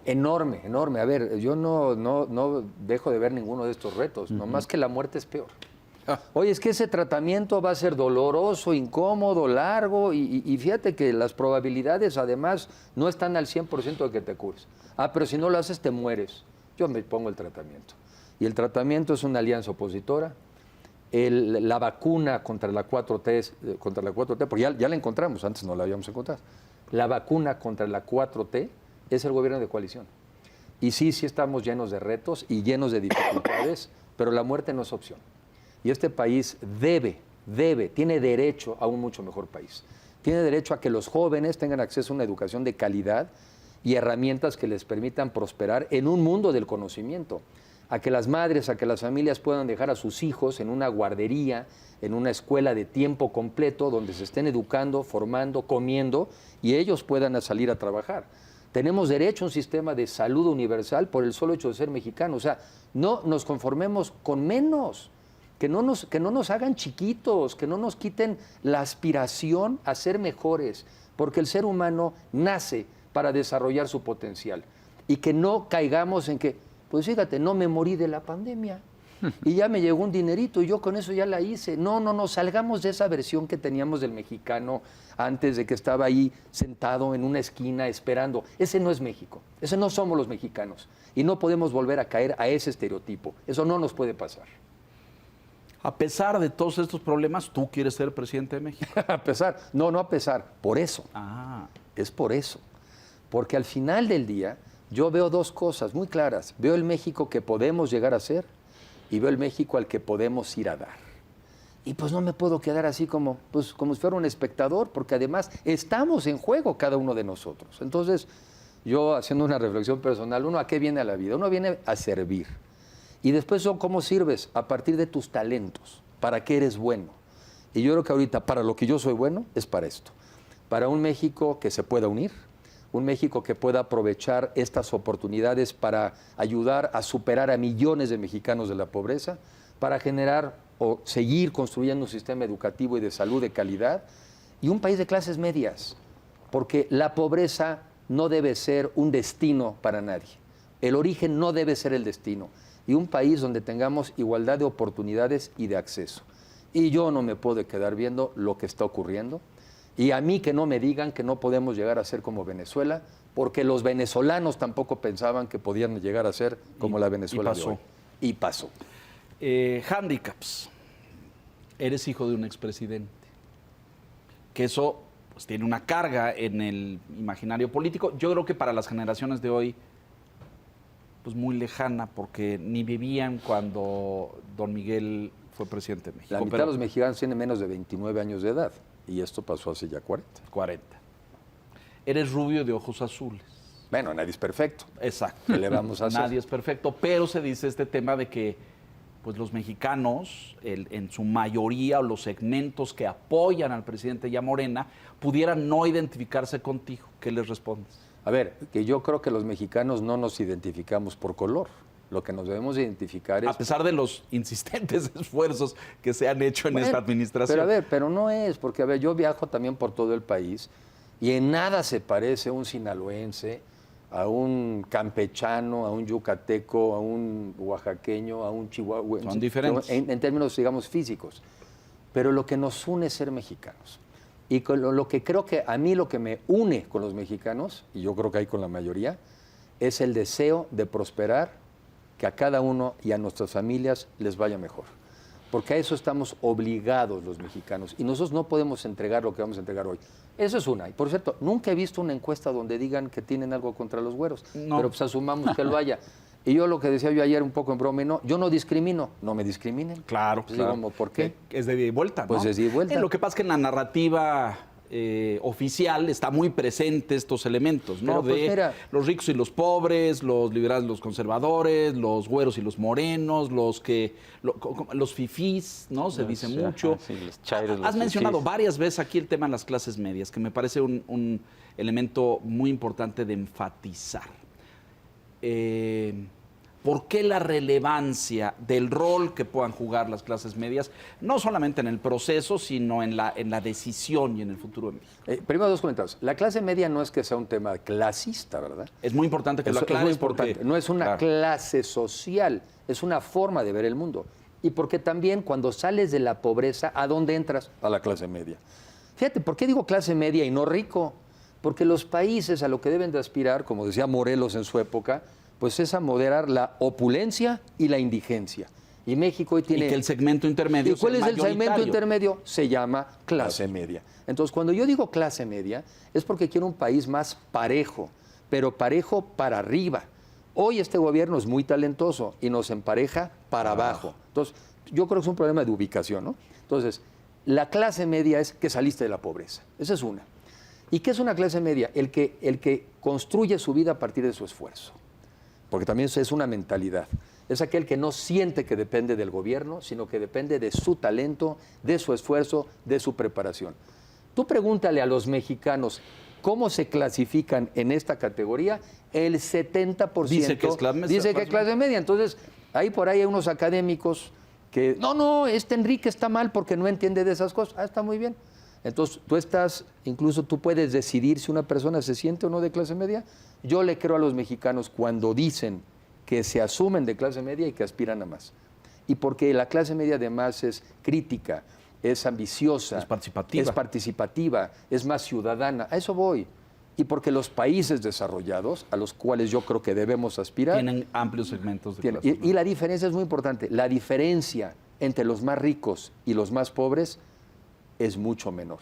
Enorme, enorme. A ver, yo no dejo de ver ninguno de estos retos, nomás que la muerte es peor. Oye, es que ese tratamiento va a ser doloroso, incómodo, largo, y fíjate que las probabilidades además no están al 100% de que te cures. Pero si no lo haces te mueres. Yo me pongo el tratamiento. Y el tratamiento es una alianza opositora. La vacuna contra la 4T, porque ya la encontramos, antes no la habíamos encontrado. La vacuna contra la 4T es el gobierno de coalición. Y sí estamos llenos de retos y llenos de dificultades, pero la muerte no es opción. Y este país tiene derecho a un mucho mejor país. Tiene derecho a que los jóvenes tengan acceso a una educación de calidad y herramientas que les permitan prosperar en un mundo del conocimiento. A que las madres, a que las familias puedan dejar a sus hijos en una guardería, en una escuela de tiempo completo, donde se estén educando, formando, comiendo, y ellos puedan salir a trabajar. Tenemos derecho a un sistema de salud universal por el solo hecho de ser mexicanos. O sea, no nos conformemos con menos. Que no nos hagan chiquitos, que no nos quiten la aspiración a ser mejores, porque el ser humano nace para desarrollar su potencial. Y que no caigamos en que, pues fíjate, no me morí de la pandemia y ya me llegó un dinerito y yo con eso ya la hice. No, salgamos de esa versión que teníamos del mexicano antes de que estaba ahí sentado en una esquina esperando. Ese no es México, ese no somos los mexicanos y no podemos volver a caer a ese estereotipo. Eso no nos puede pasar. A pesar de todos estos problemas, ¿tú quieres ser presidente de México? A pesar, no a pesar, por eso. Es por eso. Porque al final del día yo veo dos cosas muy claras. Veo el México que podemos llegar a ser y veo el México al que podemos ir a dar. Y pues no me puedo quedar así como si fuera un espectador, porque además estamos en juego cada uno de nosotros. Entonces, yo haciendo una reflexión personal, ¿uno a qué viene a la vida? Uno viene a servir. Y después, ¿cómo sirves? A partir de tus talentos. ¿Para qué eres bueno? Y yo creo que ahorita, para lo que yo soy bueno, es para esto. Para un México que se pueda unir, un México que pueda aprovechar estas oportunidades para ayudar a superar a millones de mexicanos de la pobreza, para generar o seguir construyendo un sistema educativo y de salud de calidad, y un país de clases medias, porque la pobreza no debe ser un destino para nadie. El origen no debe ser el destino. Y un país donde tengamos igualdad de oportunidades y de acceso. Y yo no me puedo quedar viendo lo que está ocurriendo. Y a mí que no me digan que no podemos llegar a ser como Venezuela, porque los venezolanos tampoco pensaban que podían llegar a ser como la Venezuela de hoy. Y pasó. Handicaps. Eres hijo de un expresidente. Que eso pues, tiene una carga en el imaginario político. Yo creo que para las generaciones de hoy pues muy lejana, porque ni vivían cuando don Miguel fue presidente de México. La mitad de los mexicanos tienen menos de 29 años de edad, y esto pasó hace ya 40. 40. Eres rubio de ojos azules. Bueno, nadie es perfecto. Exacto. ¿Qué le vamos a hacer? Nadie es perfecto, pero se dice este tema de que pues los mexicanos, en su mayoría, o los segmentos que apoyan al presidente y a Morena, pudieran no identificarse contigo. ¿Qué les respondes? A ver, que yo creo que los mexicanos no nos identificamos por color. Lo que nos debemos identificar es... A pesar de los insistentes esfuerzos que se han hecho en esta administración. Pero no es, porque yo viajo también por todo el país y en nada se parece a un sinaloense, a un campechano, a un yucateco, a un oaxaqueño, a un chihuahuense. Son diferentes. En términos, digamos, físicos. Pero lo que nos une es ser mexicanos. Y con lo que creo que a mí lo que me une con los mexicanos, y yo creo que hay con la mayoría, es el deseo de prosperar, que a cada uno y a nuestras familias les vaya mejor. Porque a eso estamos obligados los mexicanos. Y nosotros no podemos entregar lo que vamos a entregar hoy. Eso es una. Y por cierto, nunca he visto una encuesta donde digan que tienen algo contra los güeros. No. Pero pues asumamos que lo haya. Y yo lo que decía yo ayer un poco en broma, yo no discrimino, no me discriminen. Claro, pues claro. Digo, ¿por qué? Es de ida y vuelta, ¿no? Pues es de ida y vuelta. Lo que pasa es que en la narrativa oficial está muy presente estos elementos, ¿no? Pero, pues, mira, los ricos y los pobres, los liberales y los conservadores, los güeros y los morenos, los fifís, ¿no? Se dice mucho. Sí, los chairos, Has los mencionado fifís. varias veces aquí el tema de las clases medias, que me parece un elemento muy importante de enfatizar. ¿Por qué la relevancia del rol que puedan jugar las clases medias, no solamente en el proceso, sino en la decisión y en el futuro de México? Primero, dos comentarios. La clase media no es que sea un tema clasista, ¿verdad? Es muy importante que lo aclares. Es muy importante. Porque, no es una claro, clase social, es una forma de ver el mundo. Y porque también cuando sales de la pobreza, ¿a dónde entras? A la clase media. Fíjate, ¿por qué digo clase media y no rico? Porque los países a lo que deben de aspirar, como decía Morelos en su época, pues es a moderar la opulencia y la indigencia. Y México hoy tiene... Y que el segmento intermedio ¿Y cuál es el segmento mayoritario? intermedio? Se llama clase media. Entonces, cuando yo digo clase media, es porque quiero un país más parejo, pero parejo para arriba. Hoy este gobierno es muy talentoso y nos empareja para abajo. Entonces, yo creo que es un problema de ubicación, ¿no? Entonces, la clase media es que saliste de la pobreza. Esa es una. ¿Y qué es una clase media? El que construye su vida a partir de su esfuerzo. Porque también es una mentalidad. Es aquel que no siente que depende del gobierno, sino que depende de su talento, de su esfuerzo, de su preparación. Tú pregúntale a los mexicanos cómo se clasifican en esta categoría, el 70% dice que es clase media. Entonces, por ahí hay unos académicos que, no, Enrique está mal porque no entiende de esas cosas. Está muy bien. Entonces, incluso tú puedes decidir si una persona se siente o no de clase media. Yo le creo a los mexicanos cuando dicen que se asumen de clase media y que aspiran a más. Y porque la clase media además es crítica, es ambiciosa, es participativa, es más ciudadana. A eso voy. Y porque los países desarrollados, a los cuales yo creo que debemos aspirar... Tienen amplios segmentos de clase media. Y la diferencia es muy importante. La diferencia entre los más ricos y los más pobres es mucho menor.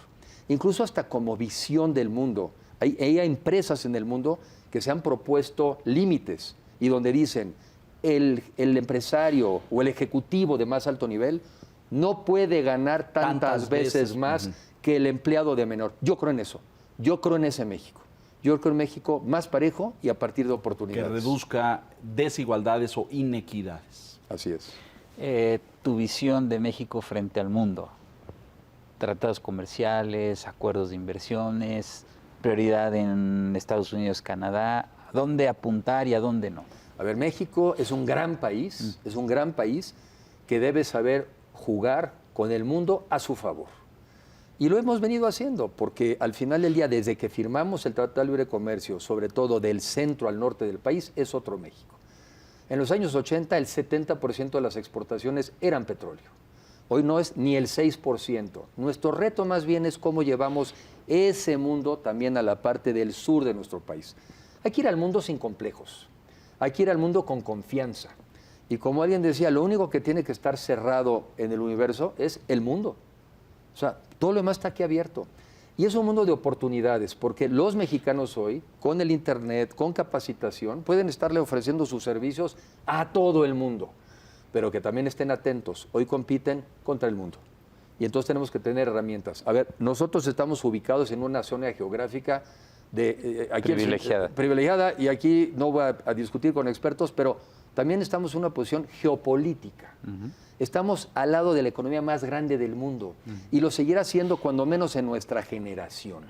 Incluso hasta como visión del mundo. Hay empresas en el mundo que se han propuesto límites y donde dicen el empresario o el ejecutivo de más alto nivel no puede ganar tantas veces más que el empleado de menor. Yo creo en eso. Yo creo en ese México. Yo creo en México más parejo y a partir de oportunidades. Que reduzca desigualdades o inequidades. Así es. Tu visión de México frente al mundo. Tratados comerciales, acuerdos de inversiones, prioridad en Estados Unidos, Canadá, ¿a dónde apuntar y a dónde no? A ver, México es un gran país, que debe saber jugar con el mundo a su favor. Y lo hemos venido haciendo, porque al final del día, desde que firmamos el Tratado de Libre Comercio, sobre todo del centro al norte del país, es otro México. En los años 80, el 70% de las exportaciones eran petróleo. Hoy no es ni el 6%. Nuestro reto más bien es cómo llevamos ese mundo también a la parte del sur de nuestro país. Hay que ir al mundo sin complejos. Hay que ir al mundo con confianza. Y como alguien decía, lo único que tiene que estar cerrado en el universo es el mundo. O sea, todo lo demás está aquí abierto. Y es un mundo de oportunidades, porque los mexicanos hoy, con el Internet, con capacitación, pueden estarle ofreciendo sus servicios a todo el mundo. Pero que también estén atentos. Hoy compiten contra el mundo. Y entonces tenemos que tener herramientas. A ver, nosotros estamos ubicados en una zona geográfica privilegiada, y aquí no voy a discutir con expertos, pero también estamos en una posición geopolítica. Estamos al lado de la economía más grande del mundo y lo seguirá siendo cuando menos en nuestra generación.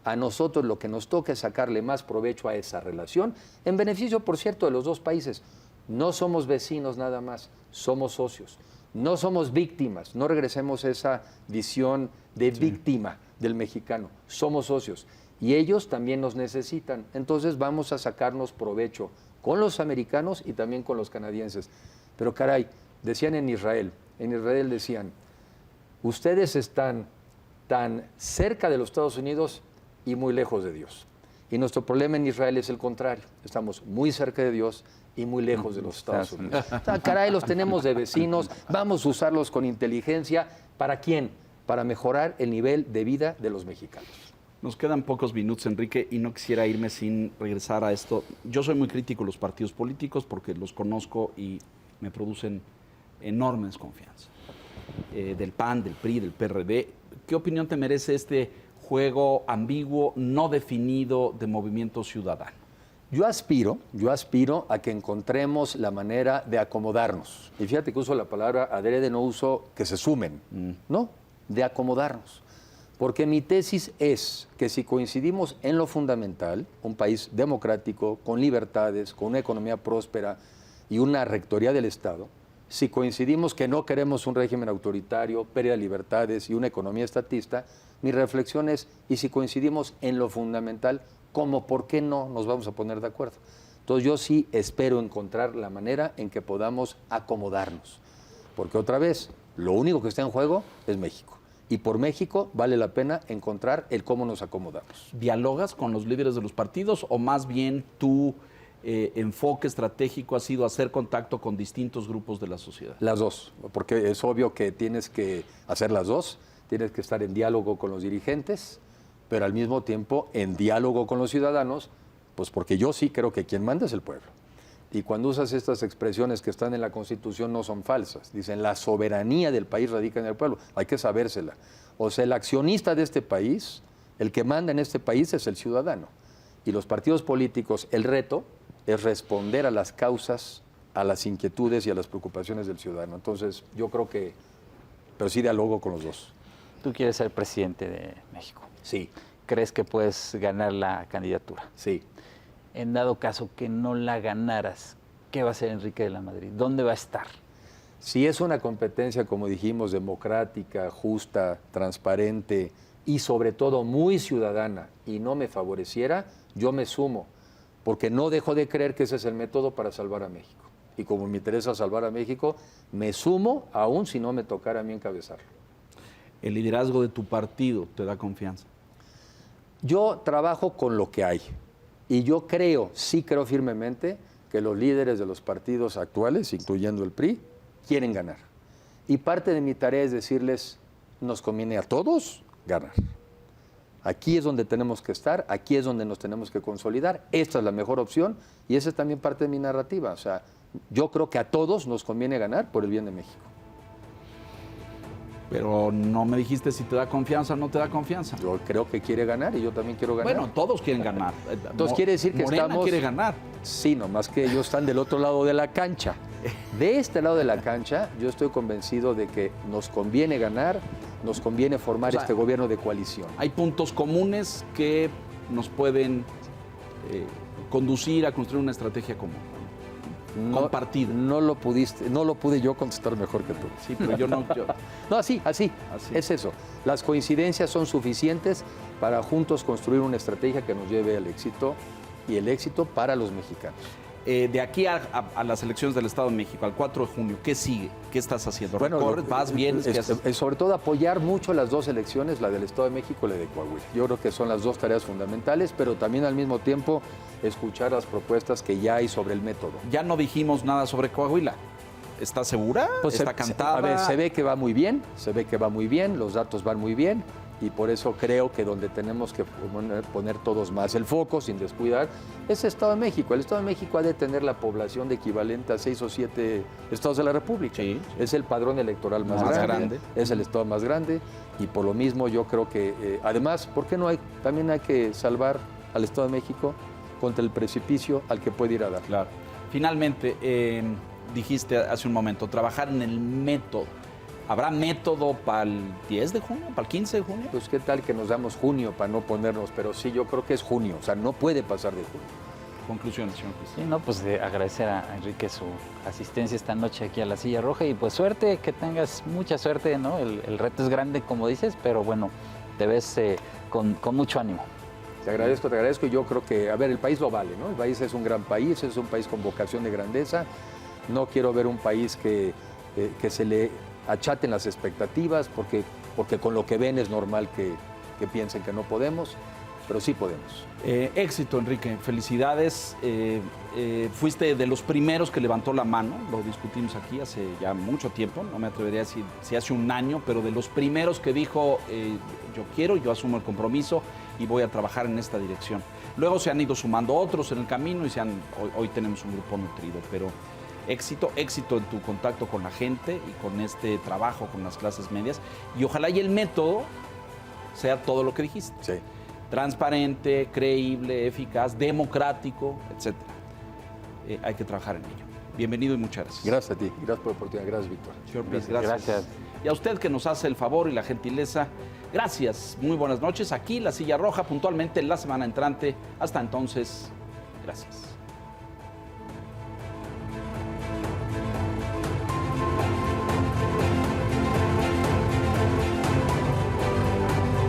A nosotros lo que nos toca es sacarle más provecho a esa relación, en beneficio, por cierto, de los dos países. No somos vecinos nada más, somos socios. No somos víctimas, no regresemos a esa visión de víctima del mexicano. Somos socios y ellos también nos necesitan. Entonces vamos a sacarnos provecho con los americanos y también con los canadienses. Pero caray, decían en Israel decían, ustedes están tan cerca de los Estados Unidos y muy lejos de Dios. Y nuestro problema en Israel es el contrario, estamos muy cerca de Dios y muy lejos de los Estados Unidos. O sea, caray, los tenemos de vecinos, vamos a usarlos con inteligencia. ¿Para quién? Para mejorar el nivel de vida de los mexicanos. Nos quedan pocos minutos, Enrique, y no quisiera irme sin regresar a esto. Yo soy muy crítico de los partidos políticos porque los conozco y me producen enorme desconfianza. Del PAN, del PRI, del PRD. ¿Qué opinión te merece este juego ambiguo, no definido de Movimiento Ciudadano? Yo aspiro a que encontremos la manera de acomodarnos. Y fíjate que uso la palabra adrede, no uso que se sumen, ¿no? De acomodarnos. Porque mi tesis es que si coincidimos en lo fundamental, un país democrático, con libertades, con una economía próspera, y una rectoría del Estado, si coincidimos que no queremos un régimen autoritario, pérdida de libertades y una economía estatista, mi reflexión es, y si coincidimos en lo fundamental, ¿cómo, por qué no nos vamos a poner de acuerdo? Entonces yo sí espero encontrar la manera en que podamos acomodarnos, porque otra vez, lo único que está en juego es México. Y por México vale la pena encontrar el cómo nos acomodamos. ¿Dialogas con los líderes de los partidos o más bien tu enfoque estratégico ha sido hacer contacto con distintos grupos de la sociedad? Las dos, porque es obvio que tienes que hacer las dos, tienes que estar en diálogo con los dirigentes, pero al mismo tiempo en diálogo con los ciudadanos, pues porque yo sí creo que quien manda es el pueblo. Y cuando usas estas expresiones que están en la Constitución no son falsas. Dicen, la soberanía del país radica en el pueblo. Hay que sabérsela. O sea, el accionista de este país, el que manda en este país es el ciudadano. Y los partidos políticos, el reto es responder a las causas, a las inquietudes y a las preocupaciones del ciudadano. Entonces, yo creo que, pero sí dialogo con los dos. Tú quieres ser presidente de México. Sí. ¿Crees que puedes ganar la candidatura? Sí. En dado caso que no la ganaras, ¿qué va a hacer Enrique de la Madrid? ¿Dónde va a estar? Si es una competencia, como dijimos, democrática, justa, transparente y sobre todo muy ciudadana y no me favoreciera, yo me sumo, porque no dejo de creer que ese es el método para salvar a México. Y como me interesa salvar a México, me sumo aún si no me tocara a mí encabezarlo. ¿El liderazgo de tu partido te da confianza? Yo trabajo con lo que hay. Y yo creo, sí creo firmemente, que los líderes de los partidos actuales, incluyendo el PRI, quieren ganar. Y parte de mi tarea es decirles, nos conviene a todos ganar. Aquí es donde tenemos que estar, aquí es donde nos tenemos que consolidar, esta es la mejor opción y esa es también parte de mi narrativa. O sea, yo creo que a todos nos conviene ganar por el bien de México. Pero no me dijiste si te da confianza o no te da confianza. Yo creo que quiere ganar y yo también quiero ganar. Bueno, todos quieren ganar. Entonces quiere decir que Morena estamos... quiere ganar. Sí, nomás que ellos están del otro lado de la cancha. De este lado de la cancha, yo estoy convencido de que nos conviene ganar, nos conviene formar este gobierno de coalición. Hay puntos comunes que nos pueden conducir a construir una estrategia común. Compartida. No lo pude yo contestar mejor que tú. Sí, pero yo no. No, así. Es eso. Las coincidencias son suficientes para juntos construir una estrategia que nos lleve al éxito y el éxito para los mexicanos. De aquí a las elecciones del Estado de México, al 4 de junio, ¿qué sigue? ¿Qué estás haciendo? Bueno, ¿Vas bien? Sobre todo apoyar mucho las dos elecciones, la del Estado de México y la de Coahuila. Yo creo que son las dos tareas fundamentales, pero también al mismo tiempo escuchar las propuestas que ya hay sobre el método. Ya no dijimos nada sobre Coahuila. ¿Estás segura? Pues ¿Está cantada? A ver, se ve que va muy bien, los datos van muy bien. Y por eso creo que donde tenemos que poner todos más el foco, sin descuidar, es el Estado de México. El Estado de México ha de tener la población de equivalente a 6 o 7 estados de la República. Sí. Es el padrón electoral más grande, es el estado más grande, y por lo mismo yo creo que, además, ¿por qué no hay? También hay que salvar al Estado de México contra el precipicio al que puede ir a dar. Claro. Finalmente, dijiste hace un momento, trabajar en el método. ¿Habrá método para el 10 de junio, para el 15 de junio? Pues qué tal que nos damos junio para no ponernos, pero sí, yo creo que es junio, o sea, no puede pasar de junio. Conclusiones, señor Cristian. Sí, no, pues de agradecer a Enrique su asistencia esta noche aquí a la Silla Roja y pues suerte, que tengas mucha suerte, ¿no? El reto es grande, como dices, pero bueno, te ves con mucho ánimo. Te agradezco y yo creo que, a ver, el país lo vale, ¿no? El país es un gran país, es un país con vocación de grandeza. No quiero ver un país que se le achaten las expectativas, porque con lo que ven es normal que piensen que no podemos, pero sí podemos. Éxito, Enrique, felicidades. Fuiste de los primeros que levantó la mano, lo discutimos aquí hace ya mucho tiempo, no me atrevería a decir si hace un año, pero de los primeros que dijo, yo asumo el compromiso y voy a trabajar en esta dirección. Luego se han ido sumando otros en el camino y hoy tenemos un grupo nutrido, pero éxito en tu contacto con la gente y con este trabajo con las clases medias. Y ojalá y el método sea todo lo que dijiste. Sí. Transparente, creíble, eficaz, democrático, etc. Hay que trabajar en ello. Bienvenido y muchas gracias. Gracias a ti, gracias por la oportunidad, gracias, Víctor. Señor Piz, gracias. Y a usted que nos hace el favor y la gentileza, gracias. Muy buenas noches. Aquí La Silla Roja, puntualmente la semana entrante. Hasta entonces, gracias.